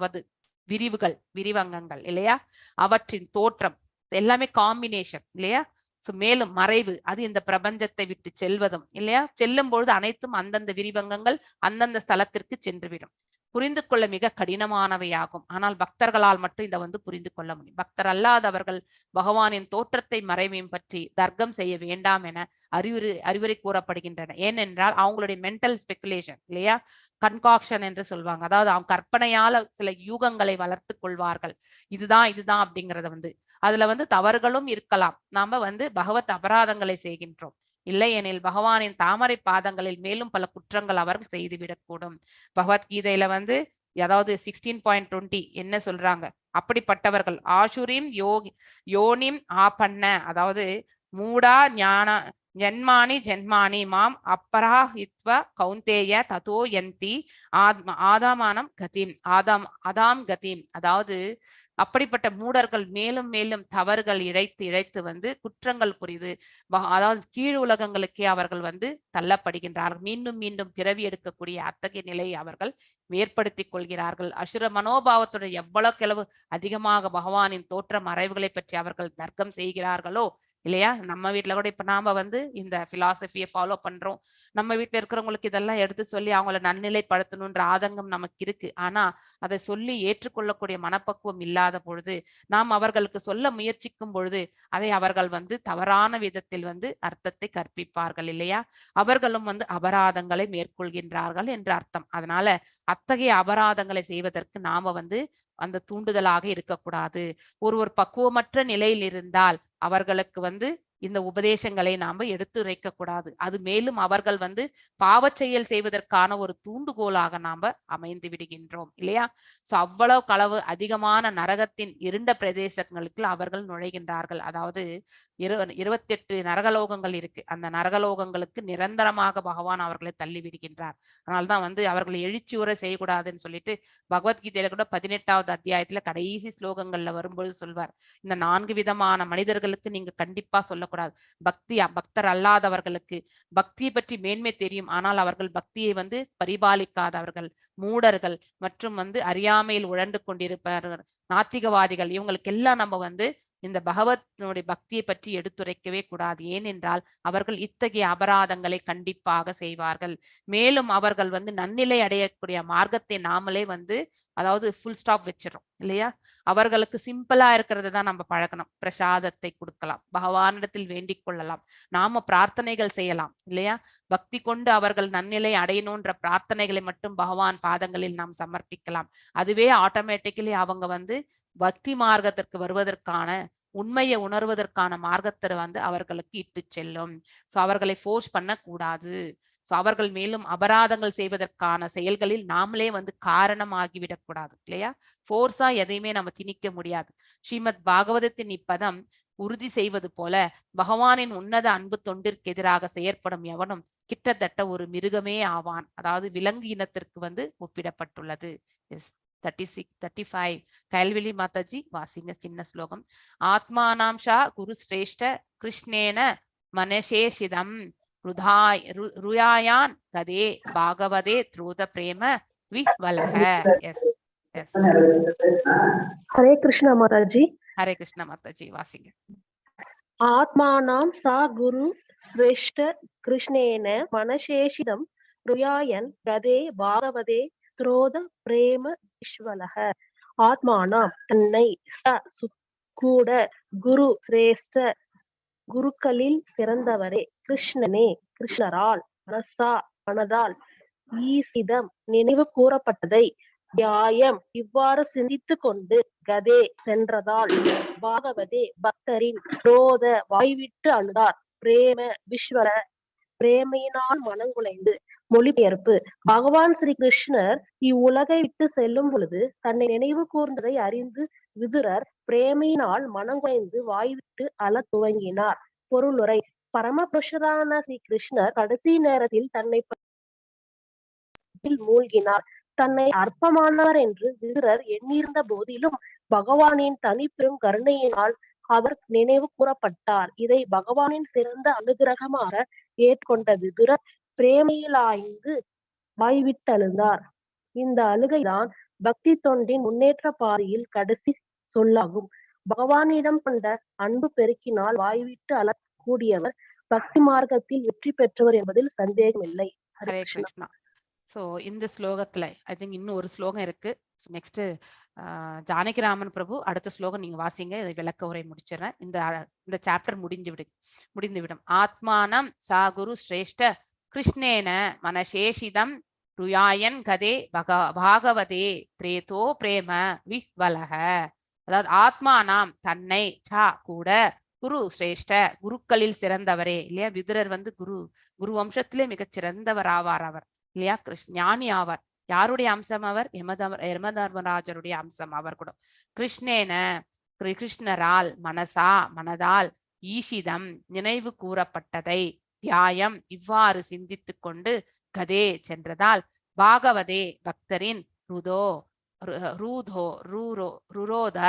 விரிவங்கங்கள் இல்லையா? அவற்றின் தோற்றம் எல்லாமே காம்பினேஷன் இல்லையா? மேலும் மறைவு அது இந்த பிரபஞ்சத்தை விட்டு செல்வதும் இல்லையா? செல்லும் பொழுது அனைத்தும் அந்தந்த விரிவங்கங்கள் அந்தந்த ஸ்தலத்திற்கு சென்றுவிடும். புரிந்து கொள்ள மிக கடினமானவையாகும். ஆனால் பக்தர்களால் மட்டும் இதை வந்து புரிந்து கொள்ள முடியும். பக்தர் அல்லாதவர்கள் பகவானின் தோற்றத்தை மறைவையும் பற்றி தர்க்கம் செய்ய வேண்டாம் என அறிவுரை கூறப்படுகின்றன. ஏனென்றால் அவங்களுடைய மென்டல் ஸ்பெகுலேஷன் இல்லையா, கன்காக்ஷன் என்று சொல்வாங்க. அதாவது அவங்க கற்பனையால சில யூகங்களை வளர்த்து கொள்வார்கள். இதுதான் அப்படிங்கறத வந்து அதுல வந்து தவறுகளும் இருக்கலாம். நாம வந்து பகவத் அபராதங்களை செய்கின்றோம். இல்லை எனில் பகவானின் தாமரை பாதங்களில் மேலும் பல குற்றங்கள் அவர்கள் செய்துவிடக்கூடும். பகவத்கீதையில வந்து அதாவது 16.20 என்ன சொல்றாங்க? அப்படிப்பட்டவர்கள் ஆசுரிம் யோனிம் ஆபண்ண, அதாவது மூடா ஞான ஜென்மானி மாம் அப்பராஹித்வ கௌந்தேய ததோ யந்தி ஆதாமானம் கதீம் அதாம் கதீம். அதாவது அப்படிப்பட்ட மூடர்கள் மேலும் மேலும் தவறுகள் இழைத்து வந்து குற்றங்கள் புரிது அதாவது கீழ் உலகங்களுக்கே அவர்கள் வந்து தள்ளப்படுகின்றார்கள். மீண்டும் மீண்டும் பிறவி எடுக்கக்கூடிய அத்தகைய நிலையை அவர்கள் ஏற்படுத்திக் கொள்கிறார்கள். அசுர மனோபாவத்துடன் எவ்வளவு அதிகமாக பகவானின் தோற்ற மறைவுகளை பற்றி அவர்கள் தர்க்கம் செய்கிறார்களோ இல்லையா? நம்ம வீட்டுல கூட இப்ப நாம வந்து இந்த பிலாசபியை ஃபாலோ பண்றோம். நம்ம வீட்டுல இருக்கிறவங்களுக்கு இதெல்லாம் எடுத்து சொல்லி அவங்கள நன்னிலைப்படுத்தணும்ன்ற ஆதங்கம் நமக்கு இருக்கு. ஆனா அதை சொல்லி ஏற்றுக்கொள்ளக்கூடிய மனப்பக்குவம் இல்லாத பொழுது நாம் அவர்களுக்கு சொல்ல முயற்சிக்கும் பொழுது அதை அவர்கள் வந்து தவறான விதத்தில் வந்து அர்த்தத்தை கற்பிப்பார்கள் இல்லையா? அவர்களும் வந்து அபராதங்களை மேற்கொள்கின்றார்கள் என்று அர்த்தம். அதனால அத்தகைய அபராதங்களை செய்வதற்கு நாம வந்து அந்த தூண்டுதலாக இருக்கக்கூடாது. ஒரு பக்குவமற்ற நிலையில் இருந்தால் அவர்களுக்கு வந்து இந்த உபதேசங்களை நாம எடுத்துரைக்க கூடாது. அது மேலும் அவர்கள் வந்து பாவச் செயல் செய்வதற்கான ஒரு தூண்டுகோலாக நாம அமைந்து விடுகின்றோம் இல்லையா? சோ அவ்வளவு களவு அதிகமான நரகத்தின் இருண்ட பிரதேசங்களுக்கு அவர்கள் நுழைகின்றார்கள். அதாவது 28 நரகலோகங்கள் இருக்கு. அந்த நரகலோகங்களுக்கு நிரந்தரமாக பகவான் அவர்களை தள்ளி விடுகின்றார். அதனால்தான் வந்து அவர்களை எழுச்சியுற செய்யக்கூடாதுன்னு சொல்லிட்டு பகவத்கீதையில கூட 18வது அத்தியாயத்துல கடைசி ஸ்லோகங்கள்ல வரும்போது சொல்வார், இந்த 4 விதமான மனிதர்களுக்கு நீங்க கண்டிப்பா சொல்லக்கூடாது. பக்தர் அல்லாதவர்களுக்கு பக்தியை பற்றி மேன்மை தெரியும், ஆனால் அவர்கள் பக்தியை வந்து பரிபாலிக்காதவர்கள், மூடர்கள் மற்றும் வந்து அறியாமையில் உழண்டு கொண்டிருப்பார்கள், நாத்திகவாதிகள், இவங்களுக்கு எல்லாம் நம்ம வந்து இந்த பகவத்னுடைய பக்தியை பற்றி எடுத்துரைக்கவே கூடாது. ஏனென்றால் அவர்கள் இத்தகைய அபராதங்களை கண்டிப்பாக செய்வார்கள். மேலும் அவர்கள் வந்து நன்னிலை அடையக்கூடிய மார்க்கத்தை நாமளே வந்து அதாவது ஃபுல் ஸ்டாப் வச்சிடறோம் இல்லையா? அவர்களுக்கு சிம்பிளா இருக்கிறது தான் நம்ம பழக்கணும். பிரசாதத்தை கொடுக்கலாம், பகவானிடத்தில் வேண்டிக் கொள்ளலாம், நாம பிரார்த்தனைகள் செய்யலாம் இல்லையா? பக்தி கொண்டு அவர்கள் நன்னிலை அடையணும்ன்ற பிரார்த்தனைகளை மட்டும் பகவான் பாதங்களில் நாம் சமர்ப்பிக்கலாம். அதுவே ஆட்டோமேட்டிக்கலி அவங்க வந்து பக்தி மார்க்கத்திற்கு வருவதற்கான உண்மையை உணர்வதற்கான மார்க்கத்தை வந்து அவர்களுக்கு இட்டு செல்லும். சோ அவர்களை ஃபோர்ஸ் பண்ண கூடாது. சோ அவர்கள் மேலும் அபராதங்கள் செய்வதற்கான செயல்களில் நாமளே வந்து காரணமாகிவிடக் கூடாது இல்லையா? ஃபோர்ஸா எதையுமே நம்ம திணிக்க முடியாது. ஸ்ரீமத் பாகவதத்தின் இப்பதம் உறுதி செய்வது போல பகவானின் உன்னத அன்பு தொண்டிற்கு எதிராக செயற்படும் எவனும் கிட்டத்தட்ட ஒரு மிருகமே ஆவான். அதாவது விலங்கு இனத்திற்கு வந்து ஒப்பிடப்பட்டுள்ளது. எஸ். 36-35. கைல்வெளி மாதாஜி வாசிங்க சின்ன ஸ்லோகம். ஆத்மானாம் ஷா குரு ஸ்ரேஷ்ட கிருஷ்ணேன மனசேஷிதம் ருயாயான் கதே பாகவதே த்ரூத பிரேம விவலஹ. Yes yes. हरे कृष्ण माताजी. ஹரே கிருஷ்ண மாதாஜி வாசிங்க. आत्मानां सा गुरु श्रेष्ठ कृष्णेन मनशेषिदं रुयायन् गदे भागवते त्रोद प्रेम विश्वलः. ஆத்மானாம் தன்னை ச கூட குரு சிரேஷ்ட குருக்களில் சிறந்தவரே கிருஷ்ணனே கிருஷ்ணரால் மனசா மனதால் ஈசிதம் நினைவு கூறப்பட்டதை தியாயம் இவ்வாறு சிந்தித்து கொண்டு கதே சென்றதால் பாகவதே பக்தரின் குரோத வாய்விட்டு அழுதார் பிரேம விஸ்வர பிரேமையினால் மனங்குலைந்து. மொழிபெயர்ப்பு. பகவான் ஸ்ரீ கிருஷ்ணர் இவ்வுலகை விட்டு செல்லும் பொழுது தன்னை நினைவு கூர்ந்ததை அறிந்து விதுரர் பிரேமையினால் மனங்குலைந்து வாய்விட்டு அழ துவங்கினார். பொருளுரை. பரமபுருஷரான ஸ்ரீ கிருஷ்ணர் கடைசி நேரத்தில் தன்னை மூழ்கினார். தன்னை அற்பமானவர் என்று விதுரர் எண்ணியிருந்த போதிலும் பகவானின் தனிப்பெரும் கருணையினால் அவர் நினைவு கூறப்பட்டார். இதை பகவானின் சிறந்த அனுகிரகமாக ஏற்கொண்ட விதுரர் பிரேமையிலாய்ந்து வாய்விட்டழுந்தார். இந்த அழுகைதான் பக்தி தொண்டின் முன்னேற்ற பாதையில் கடைசி சொல்லாகும். பகவானிடம் கொண்ட அன்பு பெருக்கினால் வாய்விட்டு அழக்கூடியவர் பக்தி மார்க்கத்தில் வெற்றி பெற்றவர் என்பதில் சந்தேகமில்லை. ஹரே கிருஷ்ணா. ஸோ இந்த ஸ்லோகத்துல ஐ திங்க் இன்னும் ஒரு ஸ்லோகம் இருக்கு. நெக்ஸ்ட் ஜானகிராமன் பிரபு அடுத்த ஸ்லோகம் நீங்க வாசிங்க. இதை விளக்க உரை முடிச்சிடறேன். இந்த சாப்டர் முடிந்துவிடும். ஆத்மானம் சா குரு ஸ்ரேஷ்ட கிருஷ்ணேன மனசேஷிதம் ருயாயன் கதே பாகவதே பிரேதோ பிரேம விவலஹ. அதாவது ஆத்மானாம் தன்னை சா கூட குரு சிரேஷ்ட குருக்களில் சிறந்தவரே இல்லையா. விதுரர் வந்து குரு வம்சத்திலே மிகச் சிறந்தவர் ஆவார் அவர் இல்லையா. ஞானி ஆவார். யாருடைய அம்சம் அவர்? யமதர்மராஜருடைய அம்சம் அவர் கூட. கிருஷ்ணேன கிருஷ்ணரால் மனதால் ஈஷிதம் நினைவு கூறப்பட்டதை தியாயம் இவ்வாறு சிந்தித்து கொண்டு கதே சென்றதால் பாகவதே பக்தரின் ருரோத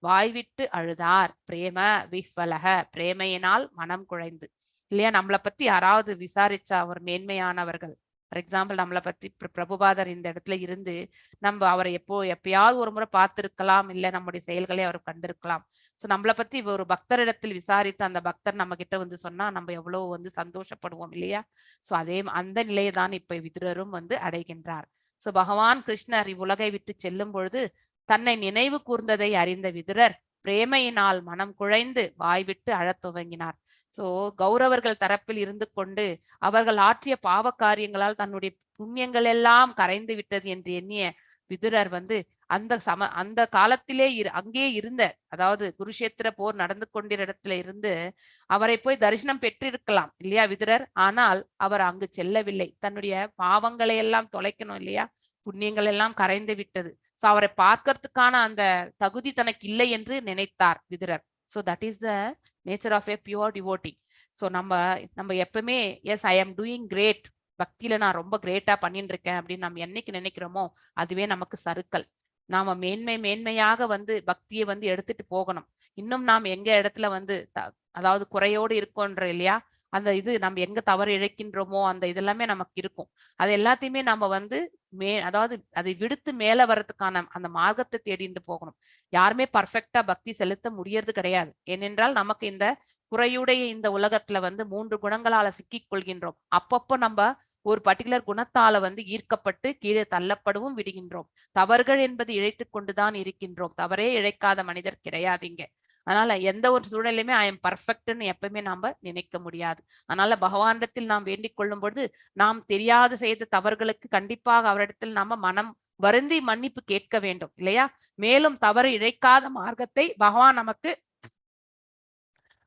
வாய்விட்டு அழுதார் பிரேம விஃவலக பிரேமையினால் மனம் குழைந்து இல்லையா. நம்மளை பத்தி யாராவது விசாரிச்சா அவர் மேன்மையானவர்கள், ஃபார் எக்ஸாம்பிள் நம்மளை பத்தி பிரபுபாதர் இந்த இடத்துல இருந்து நம்ம அவரை எப்பயாவது ஒரு முறை பார்த்திருக்கலாம், இல்ல நம்முடைய செயல்களை அவர் கண்டிருக்கலாம். ஸோ நம்மளை பத்தி ஒரு பக்தரிடத்தில் விசாரித்து அந்த பக்தர் நம்ம கிட்ட வந்து சொன்னா நம்ம எவ்வளவு வந்து சந்தோஷப்படுவோம் இல்லையா. ஸோ அந்த நிலையை தான் இப்ப விதுரரும் வந்து அடைகின்றார். ஸோ பகவான் கிருஷ்ணர் இவ்வுலகை விட்டு செல்லும் பொழுது தன்னை நினைவு கூர்ந்ததை அறிந்த விதுரர் பிரேமையினால் மனம் குழைந்து வாய்விட்டு அழத் துவங்கினார். சோ கௌரவர்கள் தரப்பில் இருந்து கொண்டு அவர்கள் ஆற்றிய பாவ காரியங்களால் தன்னுடைய புண்ணியங்கள் எல்லாம் கரைந்து விட்டது என்று எண்ணிய விதுரர் வந்து அந்த காலத்திலே அங்கே இருந்த, அதாவது குருஷேத்திர போர் நடந்து கொண்டிருந்த இடத்துல இருந்து அவரை போய் தரிசனம் பெற்றிருக்கலாம் இல்லையா விதுரர். ஆனால் அவர் அங்கு செல்லவில்லை. தன்னுடைய பாவங்களை எல்லாம் தொலைக்கணும் இல்லையா, புண்ணியங்கள் எல்லாம் கரைந்து விட்டது. சோ அவரை பார்க்கறதுக்கான அந்த தகுதி தனக்கு இல்லை என்று நினைத்தார் விதுரர். So that is the nature of a pure devotee. So நம்ம எப்பவுமே எஸ் ஐ ஆம் டூயிங் கிரேட், பக்தியில நான் ரொம்ப கிரேட்டா பண்ணிட்டு இருக்கேன் அப்படின்னு நம்ம என்னைக்கு நினைக்கிறோமோ அதுவே நமக்கு சறுக்கல். நாம மேன்மையாக வந்து பக்தியை வந்து எடுத்துட்டு போகணும். இன்னும் நாம் எங்க இடத்துல வந்து அதாவது குறையோடு இருக்கோன்ற இல்லையா, அந்த இது நம்ம எங்க தவறு இழைக்கின்றோமோ அந்த இதெல்லாமே நமக்கு இருக்கும். அது எல்லாத்தையுமே நம்ம வந்து அதாவது அதை விடுத்து மேல வர்றதுக்கான அந்த மார்க்கத்தை தேடிட்டு போகணும். யாருமே பர்ஃபெக்டா பக்தி செலுத்த முடியறது கிடையாது. ஏனென்றால் நமக்கு இந்த குறையுடைய இந்த உலகத்துல வந்து 3 குணங்களால சிக்கிக் கொள்கின்றோம். அப்பப்போ நம்ம ஒரு பர்டிகுலர் குணத்தால வந்து ஈர்க்கப்பட்டு கீழே தள்ளப்படவும் விடுகின்றோம். தவறுகள் என்பது இழைத்து கொண்டுதான் இருக்கின்றோம். தவறே இழைக்காத மனிதர் கிடையாதுங்க. அதனால எந்த ஒரு சூழ்நிலையுமே ஐ எம் பர்ஃபெக்ட்னு எப்பவுமே நாம நினைக்க முடியாது. அதனால பகவானிடத்தில் நாம் வேண்டிக் கொள்ளும் பொழுது நாம் தெரியாது செய்த தவறுகளுக்கு கண்டிப்பாக அவரிடத்தில் நாம மனம் வருந்தி மன்னிப்பு கேட்க வேண்டும் இல்லையா. மேலும் தவறு இழைக்காத மார்க்கத்தை பகவான் நமக்கு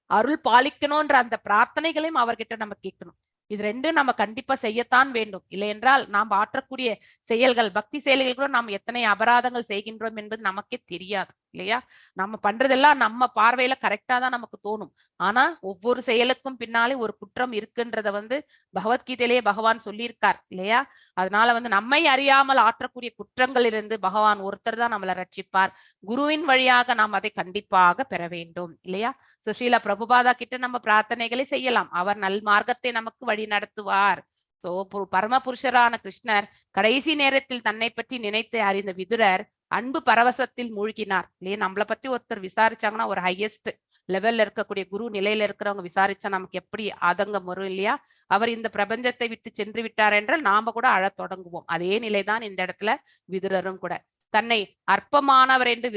அருள் பாலிக்கணும்ன்ற அந்த பிரார்த்தனைகளையும் அவர்கிட்ட நம்ம கேட்கணும். இது ரெண்டும் நம்ம கண்டிப்பா செய்யத்தான் வேண்டும். இல்லை என்றால் நாம் ஆற்றக்கூடிய செயல்கள், பக்தி செயல்கள் கூட நாம் எத்தனை அபராதங்கள் செய்கின்றோம் என்பது நமக்கே தெரியாது. இல்லையா? நம்ம பண்றதெல்லாம் நம்ம பார்வையில கரெக்டா தான் நமக்கு தோணும். ஆனா ஒவ்வொரு செயலுக்கும் பின்னாலே ஒரு குற்றம் இருக்குன்றத வந்து பகவத்கீதையிலேயே பகவான் சொல்லியிருக்கார் இல்லையா? அதனால வந்து நம்மை அறியாமல் ஆற்றக்கூடிய குற்றங்களிலிருந்து பகவான் ஒருத்தர் தான் நம்மளை ரட்சிப்பார். குருவின் வழியாக நாம் அதை கண்டிப்பாக பெற வேண்டும் இல்லையா? சுஷீலா பிரபுபாதா கிட்ட நம்ம பிரார்த்தனைகளை செய்யலாம். அவர் நல் மார்க்கத்தை நமக்கு வழி நடத்துவார். சோ பரமபுருஷரான கிருஷ்ணர் கடைசி நேரத்தில் தன்னை பற்றி நினைத்து அறிந்த விதுரர் அன்பு பரவசத்தில் மூழ்கினார் இல்லையா? நம்மளை பத்தி ஒருத்தர் விசாரிச்சாங்கன்னா, ஒரு ஹையஸ்ட் லெவல்ல இருக்கக்கூடிய குரு நிலையில இருக்கிறவங்க விசாரிச்சா நமக்கு எப்படி ஆதங்கம் வரும் இல்லையா? அவர் இந்த பிரபஞ்சத்தை விட்டு சென்று விட்டார் என்றால் நாம கூட அழத் தொடங்குவோம். அதே நிலைதான் இந்த இடத்துல விதுரரும் கூட. தன்னை அற்பமானவர் என்று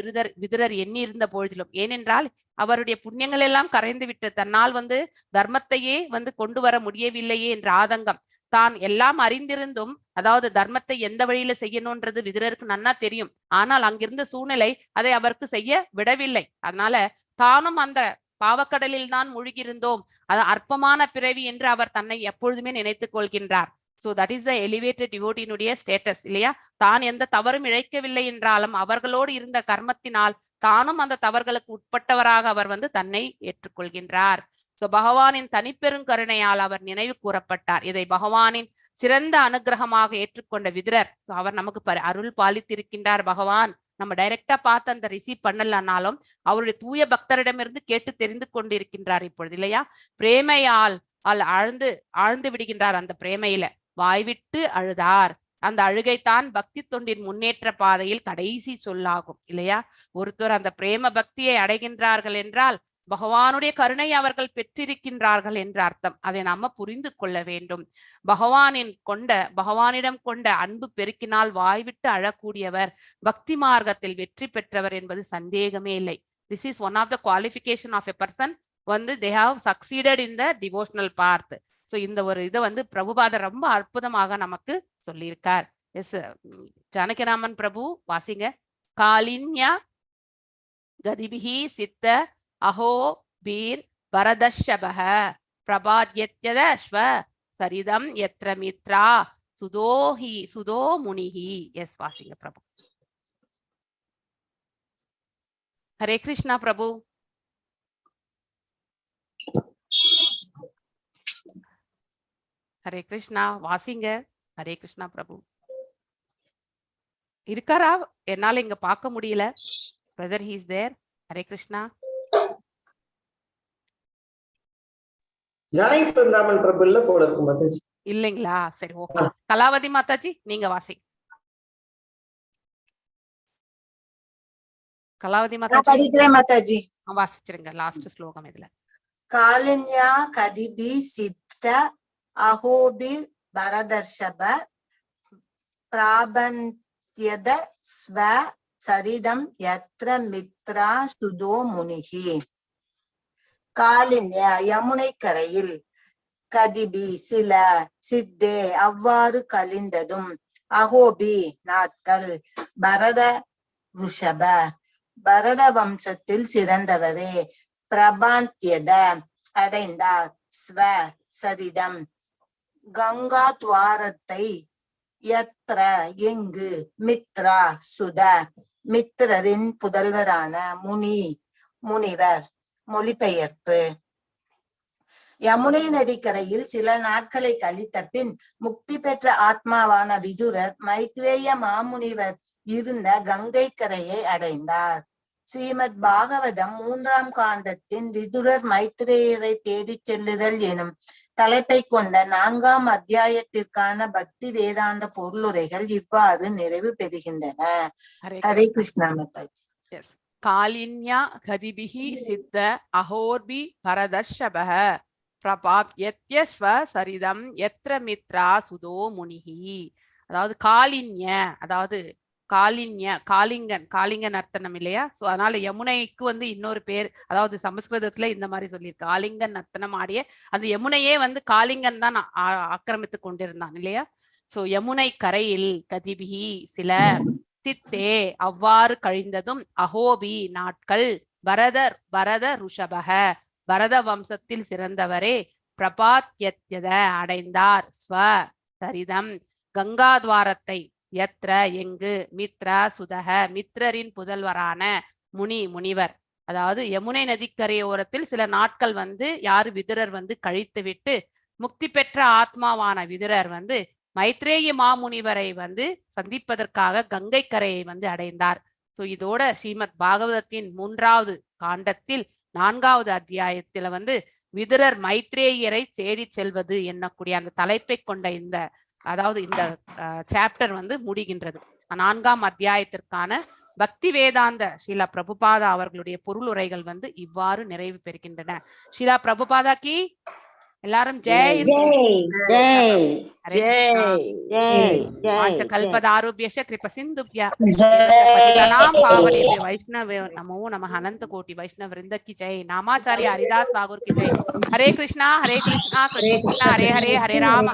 விதுரர் எண்ணி இருந்த பொழுதிலும், ஏனென்றால் அவருடைய புண்ணியங்கள் எல்லாம் கரைந்து விட்டு தன்னால் வந்து தர்மத்தையே வந்து கொண்டு வர முடியவில்லையே என்ற ஆதங்கம், தான் எல்லாம் அறிந்திருந்தும், அதாவது தர்மத்தை எந்த வழியில செய்யணும்ன்றது விதுரருக்கு நன்னா தெரியும். ஆனால் அங்கிருந்த சூழ்நிலை அதை அவருக்கு செய்ய விடவில்லை. அதனால தானும் அந்த பாவக்கடலில் தான் மூழ்கியிருந்தோம், அது அற்பமான பிறவி என்று அவர் தன்னை எப்பொழுதுமே நினைத்துக் கொள்கின்றார். So that is the elevated டிவோட்டியினுடைய ஸ்டேட்டஸ் இல்லையா? தான் எந்த தவறும் இழைக்கவில்லை என்றாலும் அவர்களோடு இருந்த கர்மத்தினால் தானும் அந்த தவறுகளுக்கு உட்பட்டவராக அவர் வந்து தன்னை ஏற்றுக்கொள்கின்றார். சோ பகவானின் தனிப்பெருங்கருணையால் அவர் நினைவு கூறப்பட்டார். இதை பகவானின் சிறந்த அனுகிரகமாக ஏற்றுக்கொண்ட விதுரர், அவர் நமக்கு அருள் பாலித்திருக்கின்றார். பகவான் நம்ம டைரக்டா பார்த்து அந்த ரிசீவ் பண்ணலனாலும் அவருடைய தூய பக்தரிடமிருந்து கேட்டு தெரிந்து கொண்டிருக்கின்றார் இப்பொழுது இல்லையா? பிரேமையால் ஆழ்ந்து விடுகின்றார். அந்த பிரேமையில வாய்விட்டு அழுதார். அந்த அழுகைத்தான் பக்தி தொண்டின் முன்னேற்ற பாதையில் கடைசி சொல்லாகும் இல்லையா? ஒருத்தர் அந்த பிரேம பக்தியை அடைகின்றார்கள் என்றால் பகவானுடைய கருணை அவர்கள் பெற்றிருக்கின்றார்கள் என்ற அர்த்தம். அதை நாம புரிந்து கொள்ள வேண்டும். பகவானிடம் கொண்ட அன்பு பெருக்கினால் வாய்விட்டு அழக்கூடியவர், பக்தி மார்க்கத்தில் வெற்றி பெற்றவர் என்பது சந்தேகமே இல்லை. This is one of the qualification of a person வந்து they have succeeded in the devotional path. So இந்த ஒரு இதை வந்து பிரபுபாதர் ரொம்ப அற்புதமாக நமக்கு சொல்லியிருக்கார். எஸ் ஜானகிராமன் பிரபு வாசிங்க. காலின்யா கதிபிஹி சித்த அஹோ பீர் பரதர்ஷபஹ பிரபாத்யத்யத ஸ்வ சரிதம் யத்ர மித்ரா சுதோ முனிஹி. எஸ் வாசிங்க பிரபு. ஹரே கிருஷ்ணா பிரபு. ஹரே கிருஷ்ணா வாசிங்க. ஹரே கிருஷ்ணா பிரபு இருக்காரா? என்னால இங்க பார்க்க முடியல. whether he is there. Hare Krishna. Janakiraman பிரபு இல்ல போல இருக்கு மாதாஜி. இல்லைங்களா? சரி ஓகே. கலாவதி மாதாஜி நீங்க வாசி. கலாவதி மாதாஜி படிக்கிறேன் மாதாஜி. வாசிச்சிருங்க லாஸ்ட் ஸ்லோகம் இதுல. காலின்யா கதிபி சித்த அஹோபி பரதர்ஷப பிராபந்த்யத ஸ்வ சரிதம் யத்ர மித்ரா சுதோ முனிஹி. காலின்யா யமுனை கரையில், கதிபி சில, சித்தே அவ்வாறு கலிந்ததும், அஹோபி நாட்கள், பரத ருஷப பரத வம்சத்தில் சிறந்தவரே, பிரபாந்தியத அடைந்தார், ஸ்வ சரிதம் கங்கா துவாரத்தை, யத்ர எங்கு, மித்ரா சுத மித்திரரின் புதல்வரான, முனிவர். மொழிபெயர்ப்பு. யமுனை நதிக்கரையில் சில நாட்களை கழித்த பின் முக்தி பெற்ற ஆத்மாவான விதுரர் மைத்ரேய மாமுனிவர் இருந்த கங்கை கரையை அடைந்தார். ஸ்ரீமத் பாகவதம் 3ஆம் காண்டத்தின் விதுரர் மைத்ரேயரை தேடிச் செல்லுதல் எனும் தலைப்பை கொண்ட 4ஆம் அத்தியாயத்திற்கான பக்தி வேதாந்த பொருளுரைகள் இவ்வாறு நிறைவு பெறுகின்றன. ஹரே கிருஷ்ணா மாதாஜி. காலின்யா கதிபிஹி சித்த அஹோர்பி பரதர்ஷபஹ பிரபாத்யத்ய ஸ்வ சரிதம் யத்ர மித்ரா சுதோ முனிஹி. அதாவது காலின்ய, அதாவது காலிங்கன் நர்த்தனம் இல்லையா? சோ அதனால யமுனைக்கு வந்து இன்னொரு பேர், அதாவது சமஸ்கிருதத்துல இந்த மாதிரி சொல்லியிருக்கு. காலிங்கன் நர்த்தனம் ஆடிய அந்த யமுனையே வந்து காலிங்கன் தான் ஆக்கிரமித்து கொண்டிருந்தான் இல்லையா? சோ யமுனை கரையில், கதிபிஹி சில, சித்தே அவ்வாறு கழிந்ததும், அஹோபி நாட்கள், பரத ருஷபக பரத வம்சத்தில் சிறந்தவரே, பிரபாத்யத்யத அடைந்தார், ஸ்வ சரிதம் கங்காத்வாரத்தை, யத்ர எங்கு, மித்ரா சுதக மித்ரரின் புதல்வரான, முனிவர், அதாவது யமுனை நதிக்கரையோரத்தில் சில நாட்கள் யாரு விதுரர் கழித்து விட்டு முக்தி பெற்ற ஆத்மாவான விதுரர் மைத்ரேய மாமுனிவரை சந்திப்பதற்காக கங்கை கரையை அடைந்தார். ஸோ இதோட ஸ்ரீமத் பாகவதத்தின் 3வது காண்டத்தில் 4வது அத்தியாயத்துல விதுரர் மைத்ரேயரை தேடி செல்வது என்னக்கூடிய அந்த தலைப்பை கொண்ட இந்த சாப்டர் முடிகின்றது. 4ஆம் அத்தியாயத்திற்கான பக்தி வேதாந்த ஸ்ரீலா பிரபுபாதா அவர்களுடைய பொருளுரைகள் இவ்வாறு நிறைவு பெறுகின்றன. ஸ்ரீலா பிரபுபாதா கி எல்லாரும் ஜெய் கல்பதாருபியஷ கிருப சிந்துப்ய பதிதனாம் பாவனேபிய வைஷ்ணவ நமோ நமः அனந்த கோட்டி வைஷ்ணவ விருந்த की जय. नामाचार्य हरिदास ठाकुर की जय. हरे कृष्णा कृष्ण कृष्ण हरे हरे, हरे राम